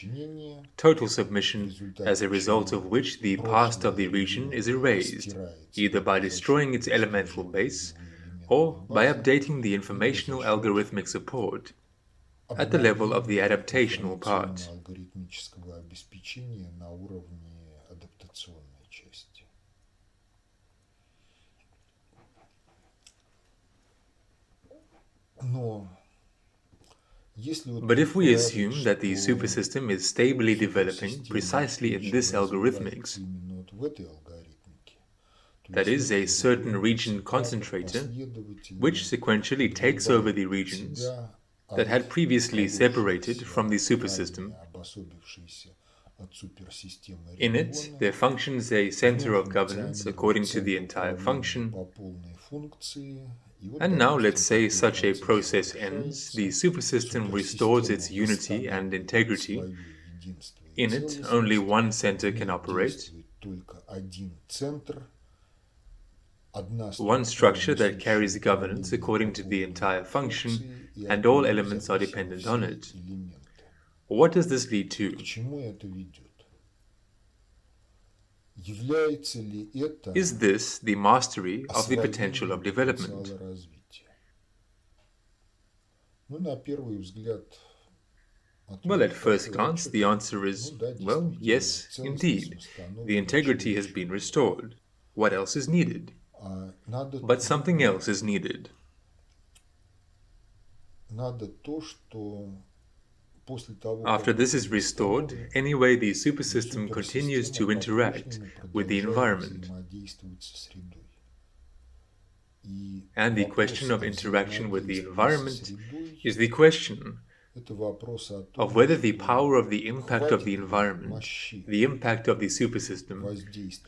Total submission, as a result of which the past of the region is erased, either by destroying its elemental base or by updating the informational algorithmic support at the level of the adaptational part. But if we assume that the supersystem is stably developing precisely in this algorithmics, that is, a certain region concentrator, which sequentially takes over the regions that had previously separated from the supersystem. In it, there functions a center of governance according to the entire function. And now let's say such a process ends, the supersystem restores its unity and integrity. In it, only one center can operate, one structure that carries governance according to the entire function, and all elements are dependent on it. What does this lead to? Is this the mastery of the potential of development? Well, at first glance, the answer is, well, yes, indeed. The integrity has been restored. What else is needed? But something else is needed. After this is restored, anyway, the supersystem continues to interact with the environment. And the question of interaction with the environment is the question of whether the power of the impact of the environment, the impact of the supersystem,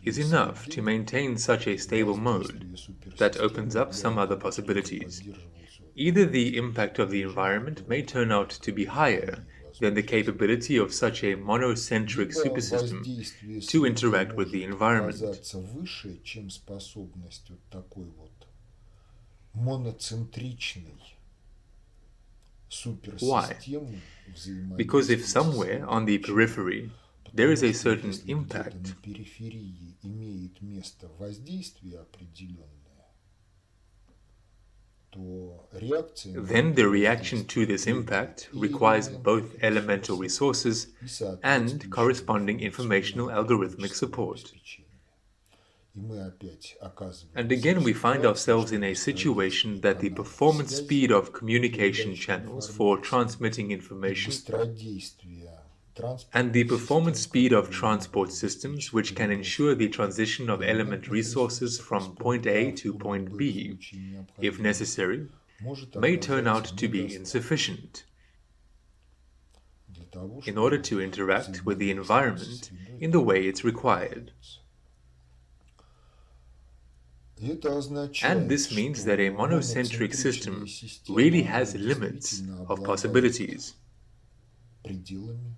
is enough to maintain such a stable mode that opens up some other possibilities. Either the impact of the environment may turn out to be higher than the capability of such a monocentric supersystem to interact with the environment. Why? Because if somewhere on the periphery there is a certain impact, then the reaction to this impact requires both elemental resources and corresponding informational algorithmic support. And again we find ourselves in a situation that the performance speed of communication channels for transmitting information and the performance speed of transport systems which can ensure the transition of element resources from point A to point B, if necessary, may turn out to be insufficient in order to interact with the environment in the way it's required. And this means that a monocentric system really has limits of possibilities. пределами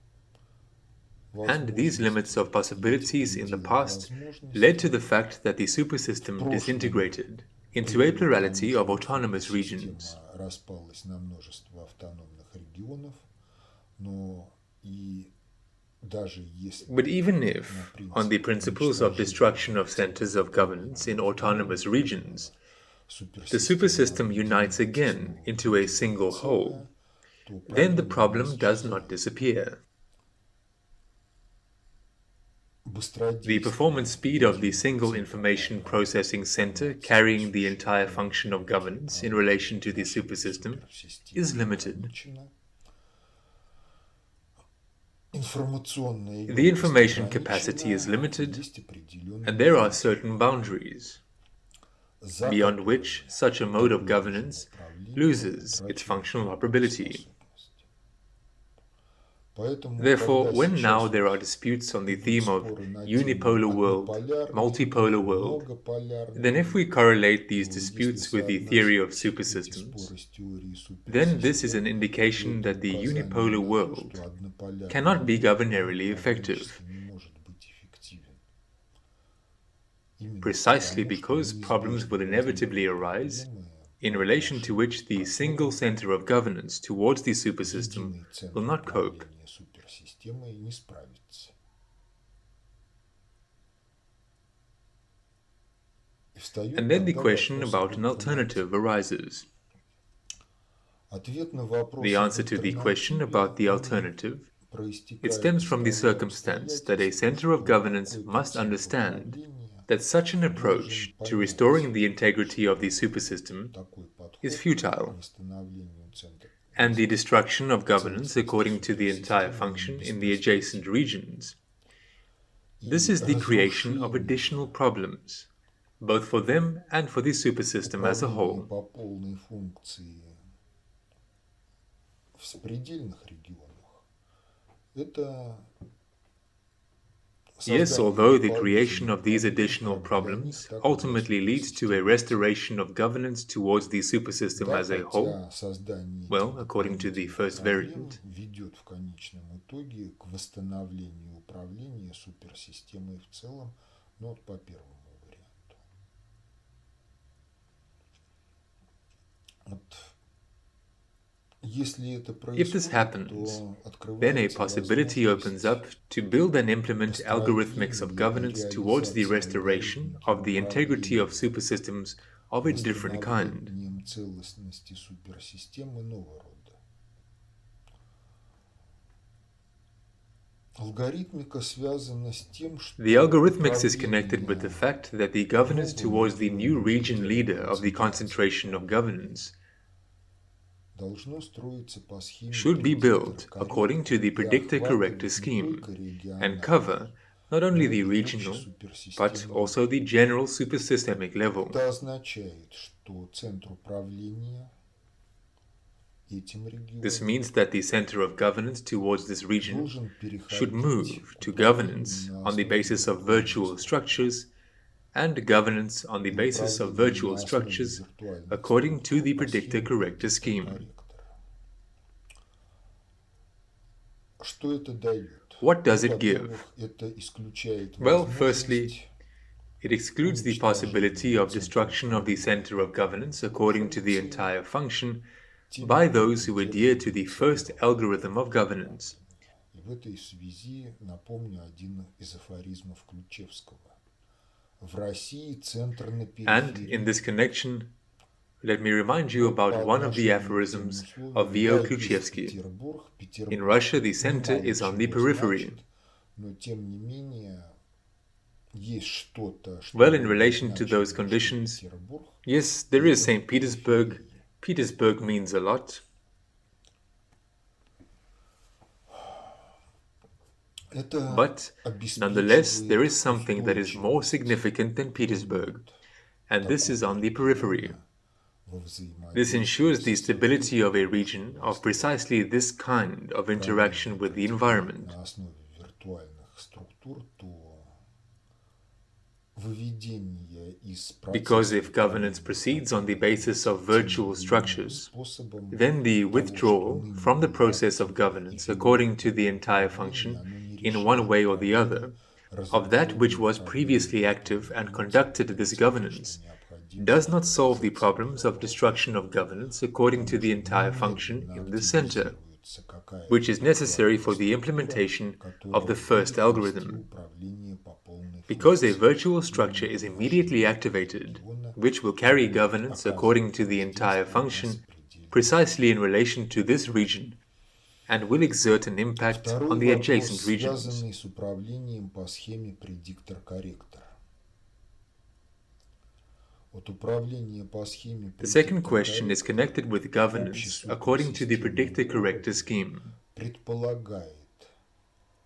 And these limits of possibilities in the past led to the fact that the supersystem disintegrated into a plurality of autonomous regions. Распалась на множество автономных регионов, но и даже если But even if, on the principles of destruction of centers of governance in autonomous regions, the supersystem unites again into a single whole, then the problem does not disappear. The performance speed of the single information processing center carrying the entire function of governance in relation to the supersystem is limited. The information capacity is limited, and there are certain boundaries, beyond which such a mode of governance loses its functional operability. Therefore, when now there are disputes on the theme of unipolar world, multipolar world, then if we correlate these disputes with the theory of supersystems, then this is an indication that the unipolar world cannot be governarily effective, precisely because problems will inevitably arise in relation to which the single center of governance towards the supersystem will not cope. And then the question about an alternative arises. The answer to the question about the alternative, it stems from the circumstance that a center of governance must understand that such an approach to restoring the integrity of the supersystem is futile, and the destruction of governance according to the entire function in the adjacent regions. This is the creation of additional problems, both for them and for the supersystem as a whole. Yes, although the creation of these additional problems ultimately leads to a restoration of governance towards the supersystem as a whole, well, according to the first variant, ведет в конечном итоге к восстановлению управления суперсистемой в целом, но вот по первому варианту. If this happens, then a possibility opens up to build and implement algorithmics of governance towards the restoration of the integrity of supersystems of a different kind. The algorithmics is connected with the fact that the governance towards the new region leader of the concentration of governance should be built according to the predictor-corrector scheme and cover not only the regional, but also the general supersystemic level. This means that the center of governance towards this region should move to governance on the basis of virtual structures and governance on the basis of virtual structures according to the predictor-corrector scheme. What does it give? Well, firstly, it excludes the possibility of destruction of the center of governance according to the entire function by those who adhere to the first algorithm of governance. And in this connection, let me remind you about one of the aphorisms of V.O. Ключевский. In Russia, the center is on the periphery. Well, in relation to those conditions, yes, there is St. Petersburg. Petersburg means a lot. But, nonetheless, there is something that is more significant than Petersburg, and this is on the periphery. This ensures the stability of a region of precisely this kind of interaction with the environment. выведение из Because процесса if governance управления proceeds on the таким basis of тем virtual или иным structures, способом, then the того, что withdrawal from the ныне process of активно governance и according to вероятно the entire управление, function оно не in one решает way or the проблемы other of that which разработки was previously управления active and организацией conducted по this тем, что governance необходимо does not для solve the реализации problems of мирового destruction of порядка, governance according to потому the что entire function немедленно in the center, активизируется which какая-то is necessary виртуальная for the структура, implementation of которая the first будет вести algorithm. управление по полной Because a функции. virtual structure Именно is в immediately отношении activated, региона which will carry будет governance according оказывать to the entire воздействие на function сопредельные precisely in регионы. relation to this region and will exert an impact Второй on the вопрос, adjacent regions. связанный с управлением по схеме предиктор-корректор. Вот управление по схеме The second question is предиктор-корректор connected with governance according to the predictor-corrector scheme. предполагает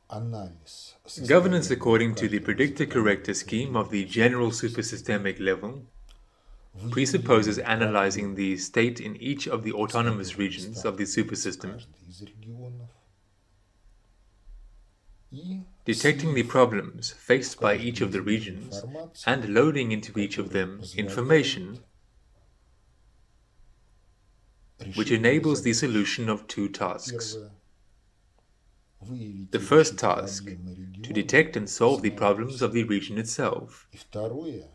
анализ Governance состояния в according to the каждом predictor-corrector из scheme of the general supersystemic level presupposes выявление analyzing проблем, the state in each of the с autonomous которыми regions of the сталкивается supersystem, каждый из регионов, и detecting the слив problems faced в by каждой each of из the них regions информации, and loading into each of которая them позволяет information which решить две enables the задачи. solution of two tasks. Первое. Выявить The и first решить task, проблемы to региона detect and solve the самого problems of себя. the region itself, И второе.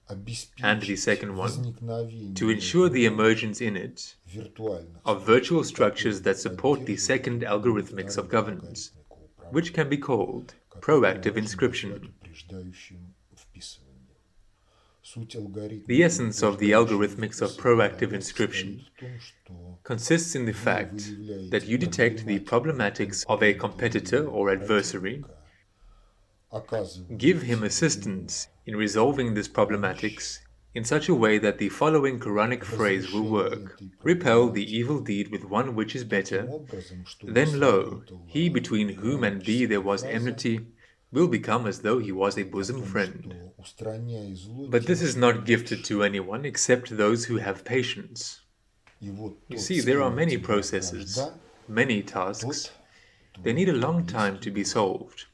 and the Обеспечить second one, возникновение to ensure the в нем emergence in it виртуальных of virtual структур, structures которые that support the поддерживают second управление algorithmics of вторым governance, алгоритмиком which can be управления, called который proactive можно назвать inscription. упреждающим вписыванием. Суть алгоритмики The essence of the упреждающего algorithmics of вписывания, proactive она inscription состоит в том, что consists in the вы fact that выявляете you detect the проблематику problematics of a конкурента competitor или or adversary, противника, оказываете give him ему assistance in resolving this problematics in such a way that the following Quranic phrase will work: repel the evil deed with one which is таким better, образом, чтобы then lo, he сработала between whom and thee there героическая was фраза enmity will become as though he was a о bosom том, friend. что устраняй зло, But this тем, is что not gifted любишь. to anyone except those who have patience. И вот You тот, see, с there are кем у many тебя processes, вражда, many tasks. тот They твой need a long time близкий to be враг. solved.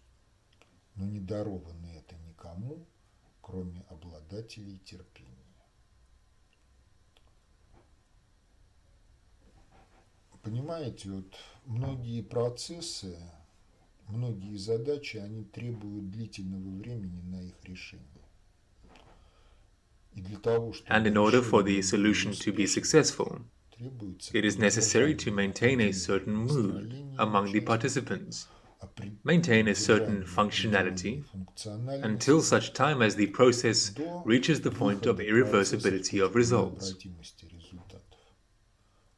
Но не даровано это никому, кроме обладателей терпения. Понимаете, вот многие процессы, многие задачи, они требуют длительного времени на их решение. И для того, чтобы And in order for the решение было solution to be успешным, successful, требуется it is necessary to поддержание maintain a определенного certain mood настроения among the участников, participants, maintain a certain functionality, until such time as the process reaches the point of irreversibility of results.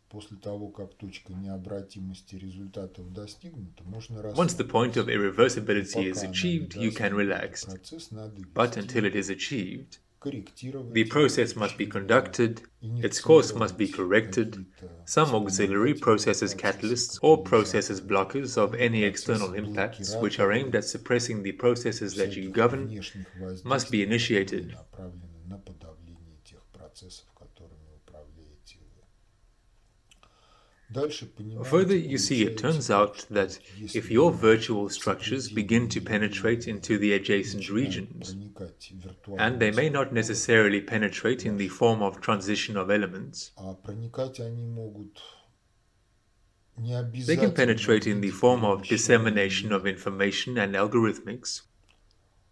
После того, как точка необратимости результатов достигнута, можно Once the point of расслабиться. irreversibility is Пока она не achieved, you can достигнута, relax. процесс надо But until it вести, is achieved, корректировать the его process must be течение, conducted, its course must be инициировать corrected, какие-то some auxiliary processes вспомогательные catalysts процессы, or processes катализаторы, blockers of или any процессы external impacts which are aimed блокираторы at suppressing the processes that you всяких govern внешних must be воздействий, которые initiated. направлены на подавление тех процессов, которыми управляете вы. Дальше, Further, понимаете, you see, it turns получается так, out что that если if your вы virtual в structures begin to сопредельные penetrate регионы into the adjacent начинают regions, проникать and they виртуальные may not структуры, necessarily penetrate in the ваши, form of transition of elements, а проникать они могут не they can обязательно penetrate в in the виде form of перемещения dissemination of элементов. information and algorithmics,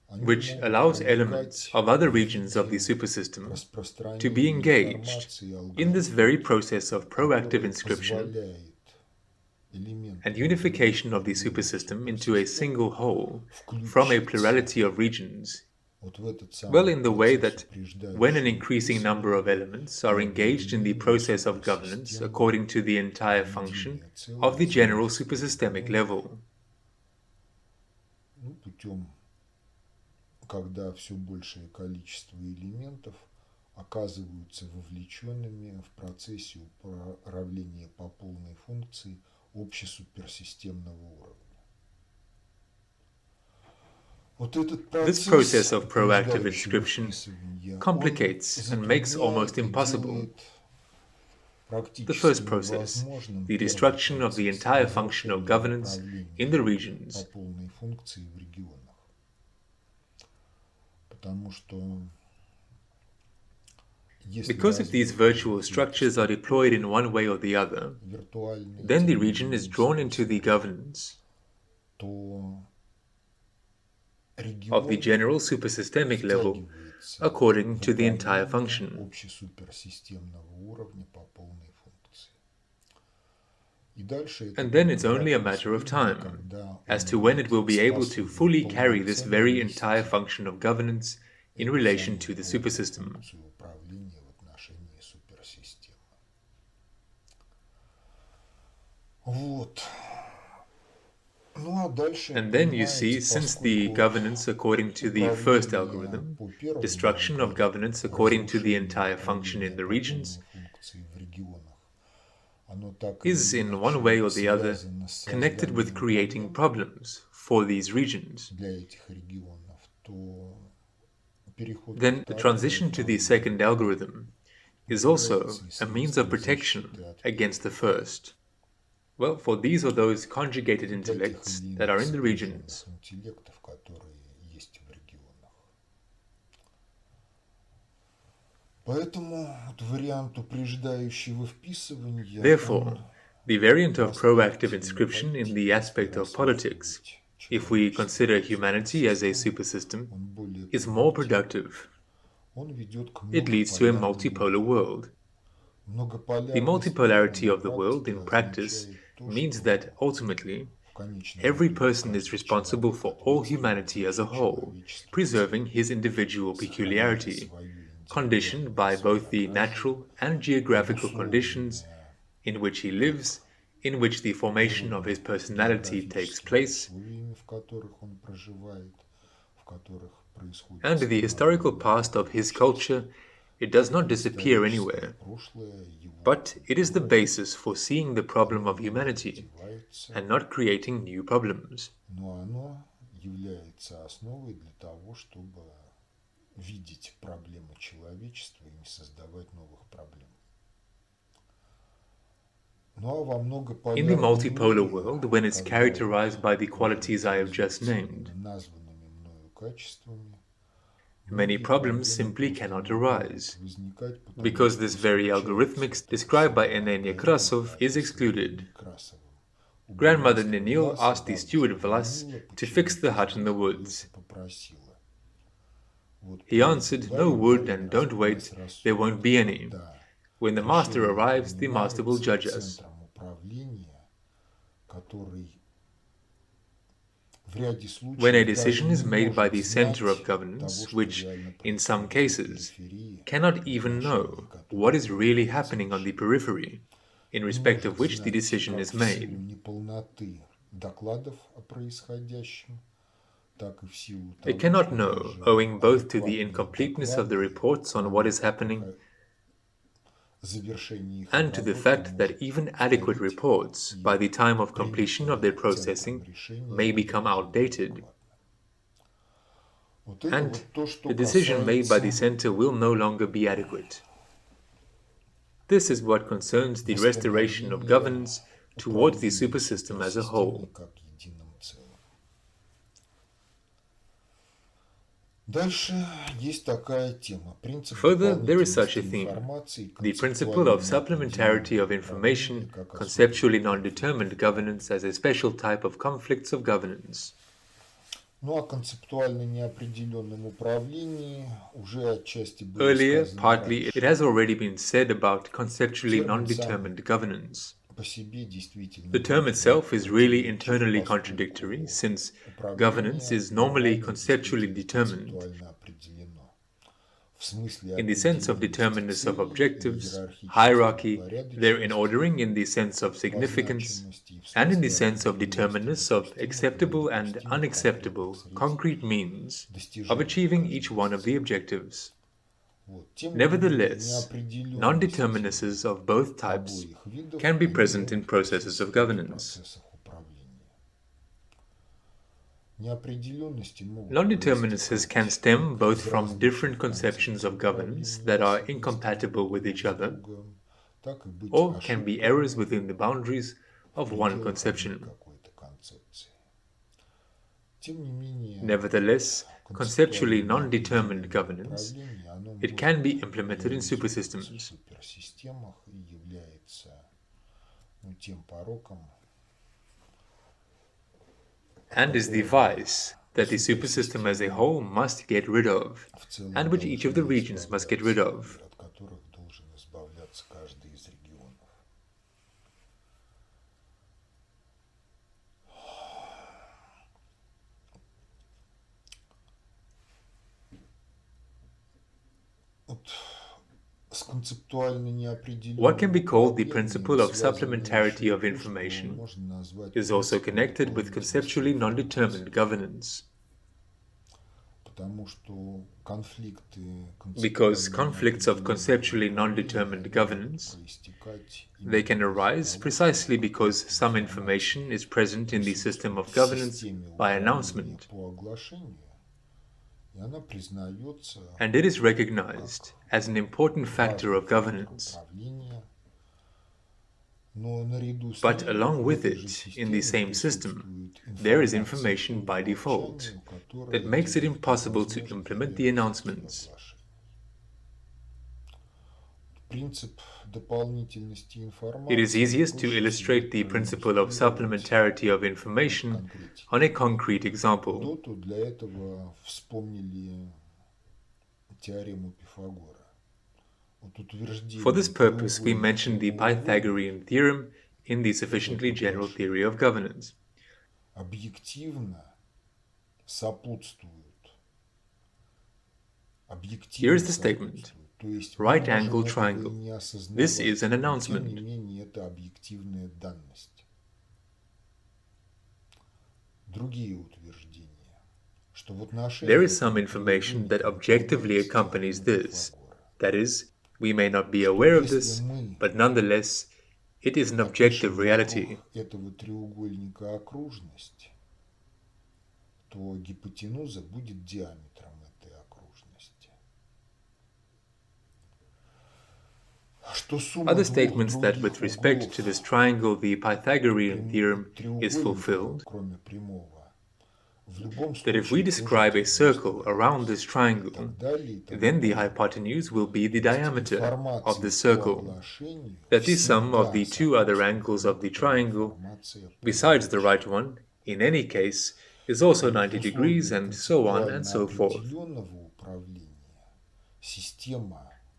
Они which могут allows elements проникать of other в regions of the виде supersystem to be распространения engaged информации и in this very алгоритмов, process of proactive которое inscription позволяет элементам and unification of the единого supersystem into a суперсистемы single whole from a включиться plurality of regions, вот в этот well, самый in the way процесс that when an упреждающего increasing number of вписывания elements и are engaged in the объединения process of governance суперсистемы according to the в entire function единое целое of the general изменческих supersystemic регионов, level. путем, когда все большее количество элементов оказываются вовлеченными в процессе управления по полной функции общесуперсистемного уровня. Вот этот This процесс process of proactive упреждающего inscription вписывания, complicates and makes almost impossible the first process, the destruction of the entire function of governance in the regions. по полной функции в регионах. Because if these virtual structures are deployed in one way or the other, then the region is drawn into the governance of the general supersystemic level according to the entire function. And then it's only a matter of time as to when it will be able to fully carry this very entire function of governance in relation to the supersystem. And then you see, since the governance according to the first algorithm, destruction of governance according to the entire function in the regions, is in one way or the other connected with creating problems for these regions, then the transition to the second algorithm is also a means of protection against the first. Well, for these or those conjugated intellects that are in the regions. Therefore, the variant of proactive inscription in the aspect of politics, if we consider humanity as a supersystem, is more productive. It leads to a multipolar world. The multipolarity of the world in practice means that ultimately every person is responsible for all humanity as a whole, preserving his individual peculiarity, conditioned by both the natural and geographical conditions in which he lives, in which the formation of his personality takes place, and the historical past of his culture. It does not disappear anywhere, but it is the basis for seeing the problem of humanity and not creating new problems. In the multipolar world, when it's characterized by the qualities I have just named, many problems simply cannot arise, because this very algorithmics described by N.A. Nekrasov is excluded. Grandmother Nenil asked the steward Vlas to fix the hut in the woods. He answered, "No wood, and don't wait, there won't be any. When the master arrives, the master will judge us." When a decision is made by the center of governance, which, in some cases, cannot even know what is really happening on the periphery, in respect of which the decision is made, it cannot know, owing both to the incompleteness of the reports on what is happening and to the fact that even adequate reports, by the time of completion of their processing, may become outdated. And the decision made by the center will no longer be adequate. This is what concerns the restoration of governance towards the supersystem as a whole. Further, there is such a theme, the principle of supplementarity of information, conceptually non-determined governance as a special type of conflicts of governance. Earlier, partly, it has already been said about conceptually non-determined governance. The term itself is really internally contradictory, since governance is normally conceptually determined, in the sense of determinedness of objectives, hierarchy, their ordering in the sense of significance, and in the sense of determinedness of acceptable and unacceptable concrete means of achieving each one of the objectives. Nevertheless, non-determinacies of both types can be present in processes of governance. Non-determinacies can stem both from different conceptions of governance that are incompatible with each other, or can be errors within the boundaries of one conception. Тем не менее, Nevertheless, conceptually концептуальное non-determined определение governance, управления, оно it может can be implemented in реализовываться в supersystems суперсистемах и является тем пороком, and is the vice that the supersystem as a whole must get rid of, в целом and which each of the должны regions must get rid избавляться, of. от которых должен избавляться каждый из регионов. С концептуально неопределенным What can be called the управлением principle of связано supplementarity еще of и то, что information можно назвать is also принципом connected with conceptually дополнительности non-determined информации. governance, Потому что конфликты because концептуально conflicts of conceptually неопределенного non-determined управления governance, могут проистекать they can именно из-за arise того, precisely что because какая-то some информация information is present in the system присутствует of в governance системе by управления announcement, по оглашению, и она признается and it is как recognized as an important factor важный of фактор governance. управления. Но наряду с But ней along в with этой же it, in the системе same system, присутствует there is информация по information by default умолчанию, that которая makes it делает impossible to невозможной implement the реализацию announcements. оглашений. Принцип дополнительности информации It is easiest to проще illustrate всего the principle of проиллюстрировать supplementarity of на information конкретике. on a concrete example. DOTU для этого вспомнили теорему Пифагора. Вот For this утверждение purpose, we треугольника mentioned the прямоугольника Pythagorean theorem in the sufficiently general theory of governance. объективно сопутствуют. Here is the statement. То есть мы Right можем angle этого и triangle. не осознавать, This is an но тем announcement. не менее это объективная данность. Другие утверждения, что в отношении There is some information that objectively accompanies this. That is, we may not be aware of this, but nonetheless, it is an objective reality. Этого треугольника окружность, то гипотенуза будет диаметром этой окружности. Other statements that with respect to this triangle the Pythagorean theorem is fulfilled, кроме прямого, в любом that if we describe a circle around this triangle, then the hypotenuse will be the diameter of the circle, that the sum of the two other angles of the triangle, besides the right one, in any case, is also 90 degrees, and so on and so forth.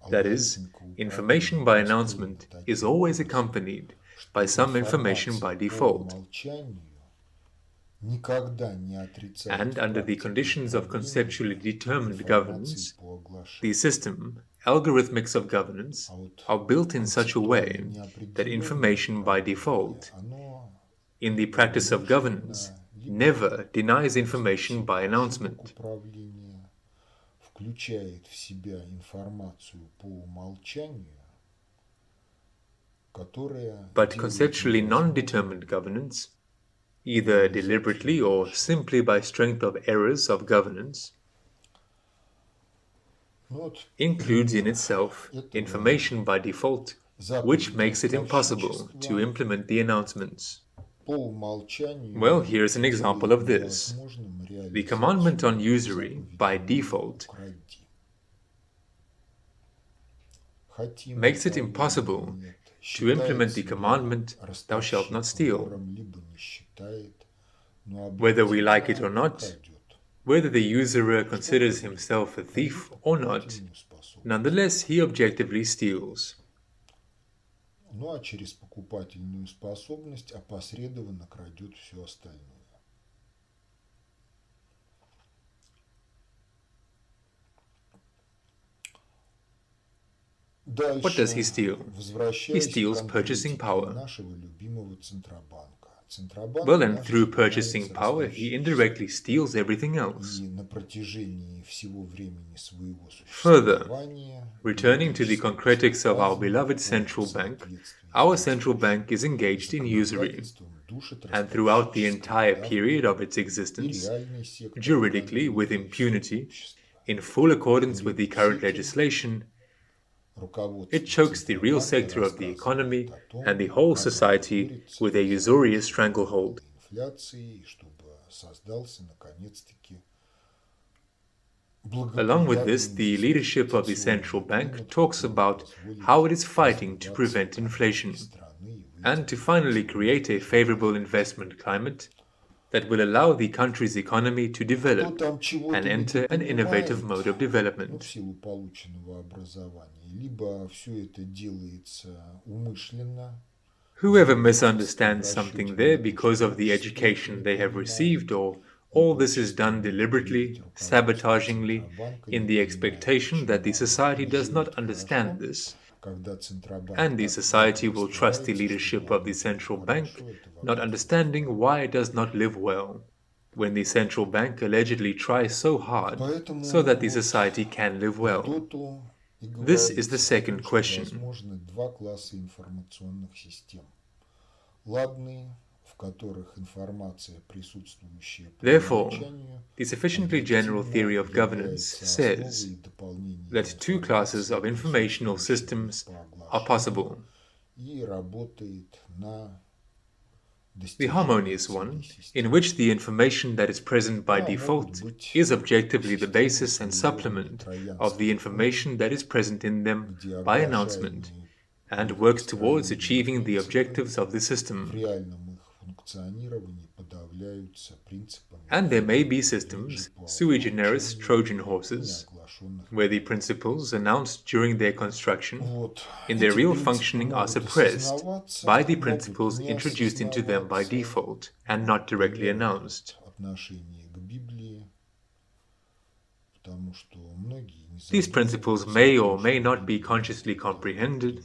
That is, information by announcement is always accompanied by some information by default. And under the conditions of conceptually determined governance, the system, algorithmics of governance, are built in such a way that information by default, in the practice of governance, never denies information by announcement. Включает в себя информацию по умолчанию, которая But conceptually non-determined governance, either deliberately or simply by strength of errors of governance, includes in itself information by default, which makes it impossible to implement the announcements. Well, here's an example of this. The commandment on usury, by default, makes it impossible to implement the commandment, "Thou shalt not steal." Whether we like it or not, whether the usurer considers himself a thief or not, nonetheless he objectively steals. Ну а через покупательную способность опосредованно крадет все остальное. What does he steal? He steals purchasing power. Нашего любимого Центробанка. Well, and through purchasing power, he indirectly steals everything else. И на протяжении всего времени своего Further, существования, returning to the concretics of our beloved central bank, our central bank is engaged in usury, and throughout the entire period of its existence, juridically with impunity, in full accordance with the current legislation, it chokes the real sector of the economy and the whole society with a usurious stranglehold. создался наконец-таки Along with this, the leadership of the central bank talks about how it is fighting to prevent inflation and to finally create a favorable investment climate that will allow the country's economy to develop and enter an innovative mode of в development. силу полученного образования, либо все это делается умышленно. Whoever misunderstands something there because of the education they have received, or all this is done deliberately, sabotagingly, in the expectation that the society does not understand this, and the society will trust the leadership of the central bank, not understanding why it does not live well, when the central bank allegedly tries so hard so that the society can live well. This is the second question. Возможны два класса информационных систем. Ладные, в которых информация, присутствующая по Therefore, умолчанию, the sufficiently general theory of governance says that two classes of informational systems are possible. и работает на The harmonious one, in which the information that is present by default is objectively the basis and supplement of the information that is present in them by announcement, and works towards achieving the objectives of the system. в реальном их функционировании подавляются принципами And there may be systems, sui generis Trojan horses, where the principles announced during their construction in their real functioning are suppressed by the principles introduced into them by default and not directly announced. отношение к Библии, потому что многие не These principles may or may not be consciously comprehended.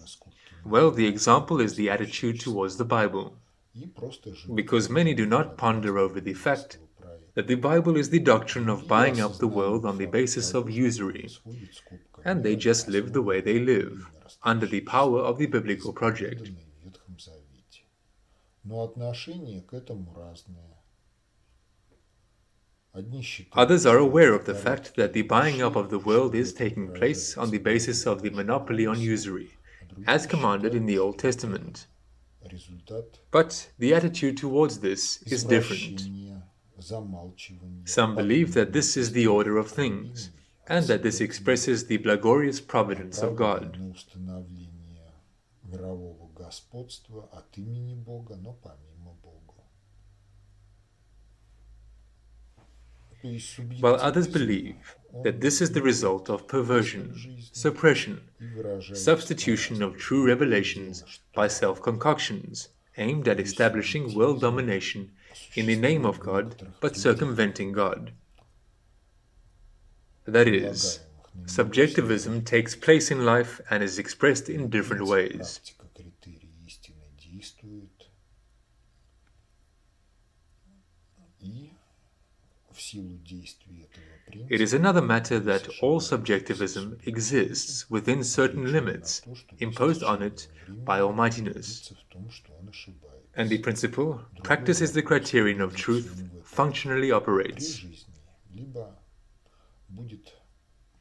Well, the example is the attitude towards the Bible, и просто живут because many do not ponder over the fact that the Bible is the doctrine of buying up the world on the basis of usury, and they just live the way they live, under the power of the biblical project. в Ветхом Завете. Но отношение к этому разное. Одни считают, Others are aware of the fact that the buying up of the world is taking place on the basis of the monopoly on usury, as commanded in the Old Testament. результат But the attitude towards this is different. извращения, замалчивания, Some believe that this is the order of things, and that this expresses the glorious providence of God. на установление мирового господства от имени Бога, но помимо Бога. То есть While others believe that this is the result of perversion, suppression, substitution of true revelations by self-concoctions aimed at establishing world domination in the name of God but circumventing God. That is, subjectivism takes place in life and is expressed in different ways. практика критерий истины действует, и в силу действия этого принципа It is another matter that all subjectivism exists within certain limits imposed on it by Almightiness, в том, что он ошибается. and the principle, practice is the criterion of truth, functionally operates. Жизни, либо будет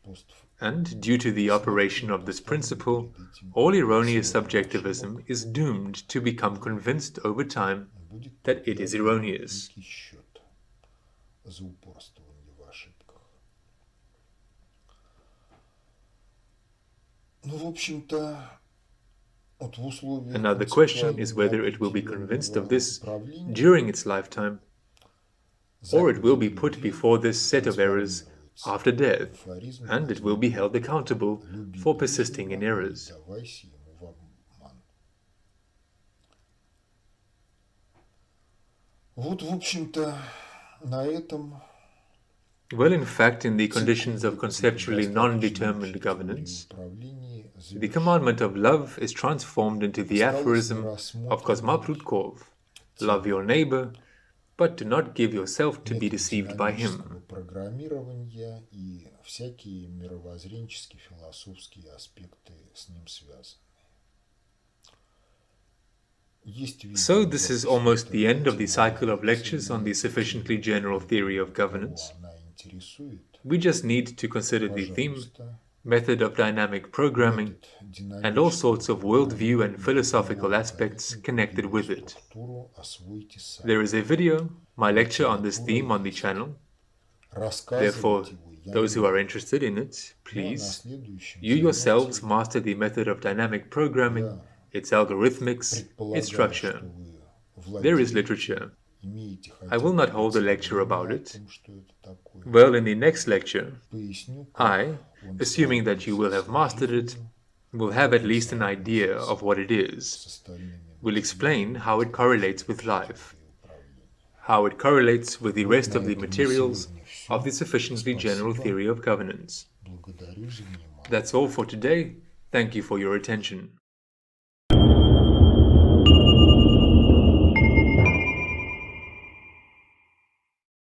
пост And due to the operation of this principle, all erroneous subjectivism is doomed to become convinced over time будет that it is erroneous. некий счет за упорствование в ошибках. Ну, в общем-то, вот в условиях Another question is whether it will be convinced of this during its lifetime, or it will be put before this set of errors after death, and it will be held accountable for persisting in errors. Давайся ему в обман. Вот, в общем-то, на этом Well, in fact, in the conditions of conceptually non-determined governance, управлении the commandment of love is transformed into the aphorism of Kozma Prutkov, love your neighbor, but do not give yourself to be deceived by him. программирования и всякие мировоззренческие, философские аспекты с ним связаны. Есть So this is almost the end of the cycle of lectures on the sufficiently general theory of governance. она интересует. We just need to consider the theme, method of dynamic programming, and all sorts of worldview and philosophical aspects connected with it. There is a video, my lecture on this theme on the channel. Therefore, those who are interested in it, please, you yourselves master the method of dynamic programming, its algorithmics, its structure. There is literature. I will not hold a lecture about it. Well, in the next lecture, I, assuming that you will have mastered it, will have at least an idea of what it is, will explain how it correlates with life, how it correlates with the rest of the materials of the sufficiently general theory of governance. That's all for today. Thank you for your attention.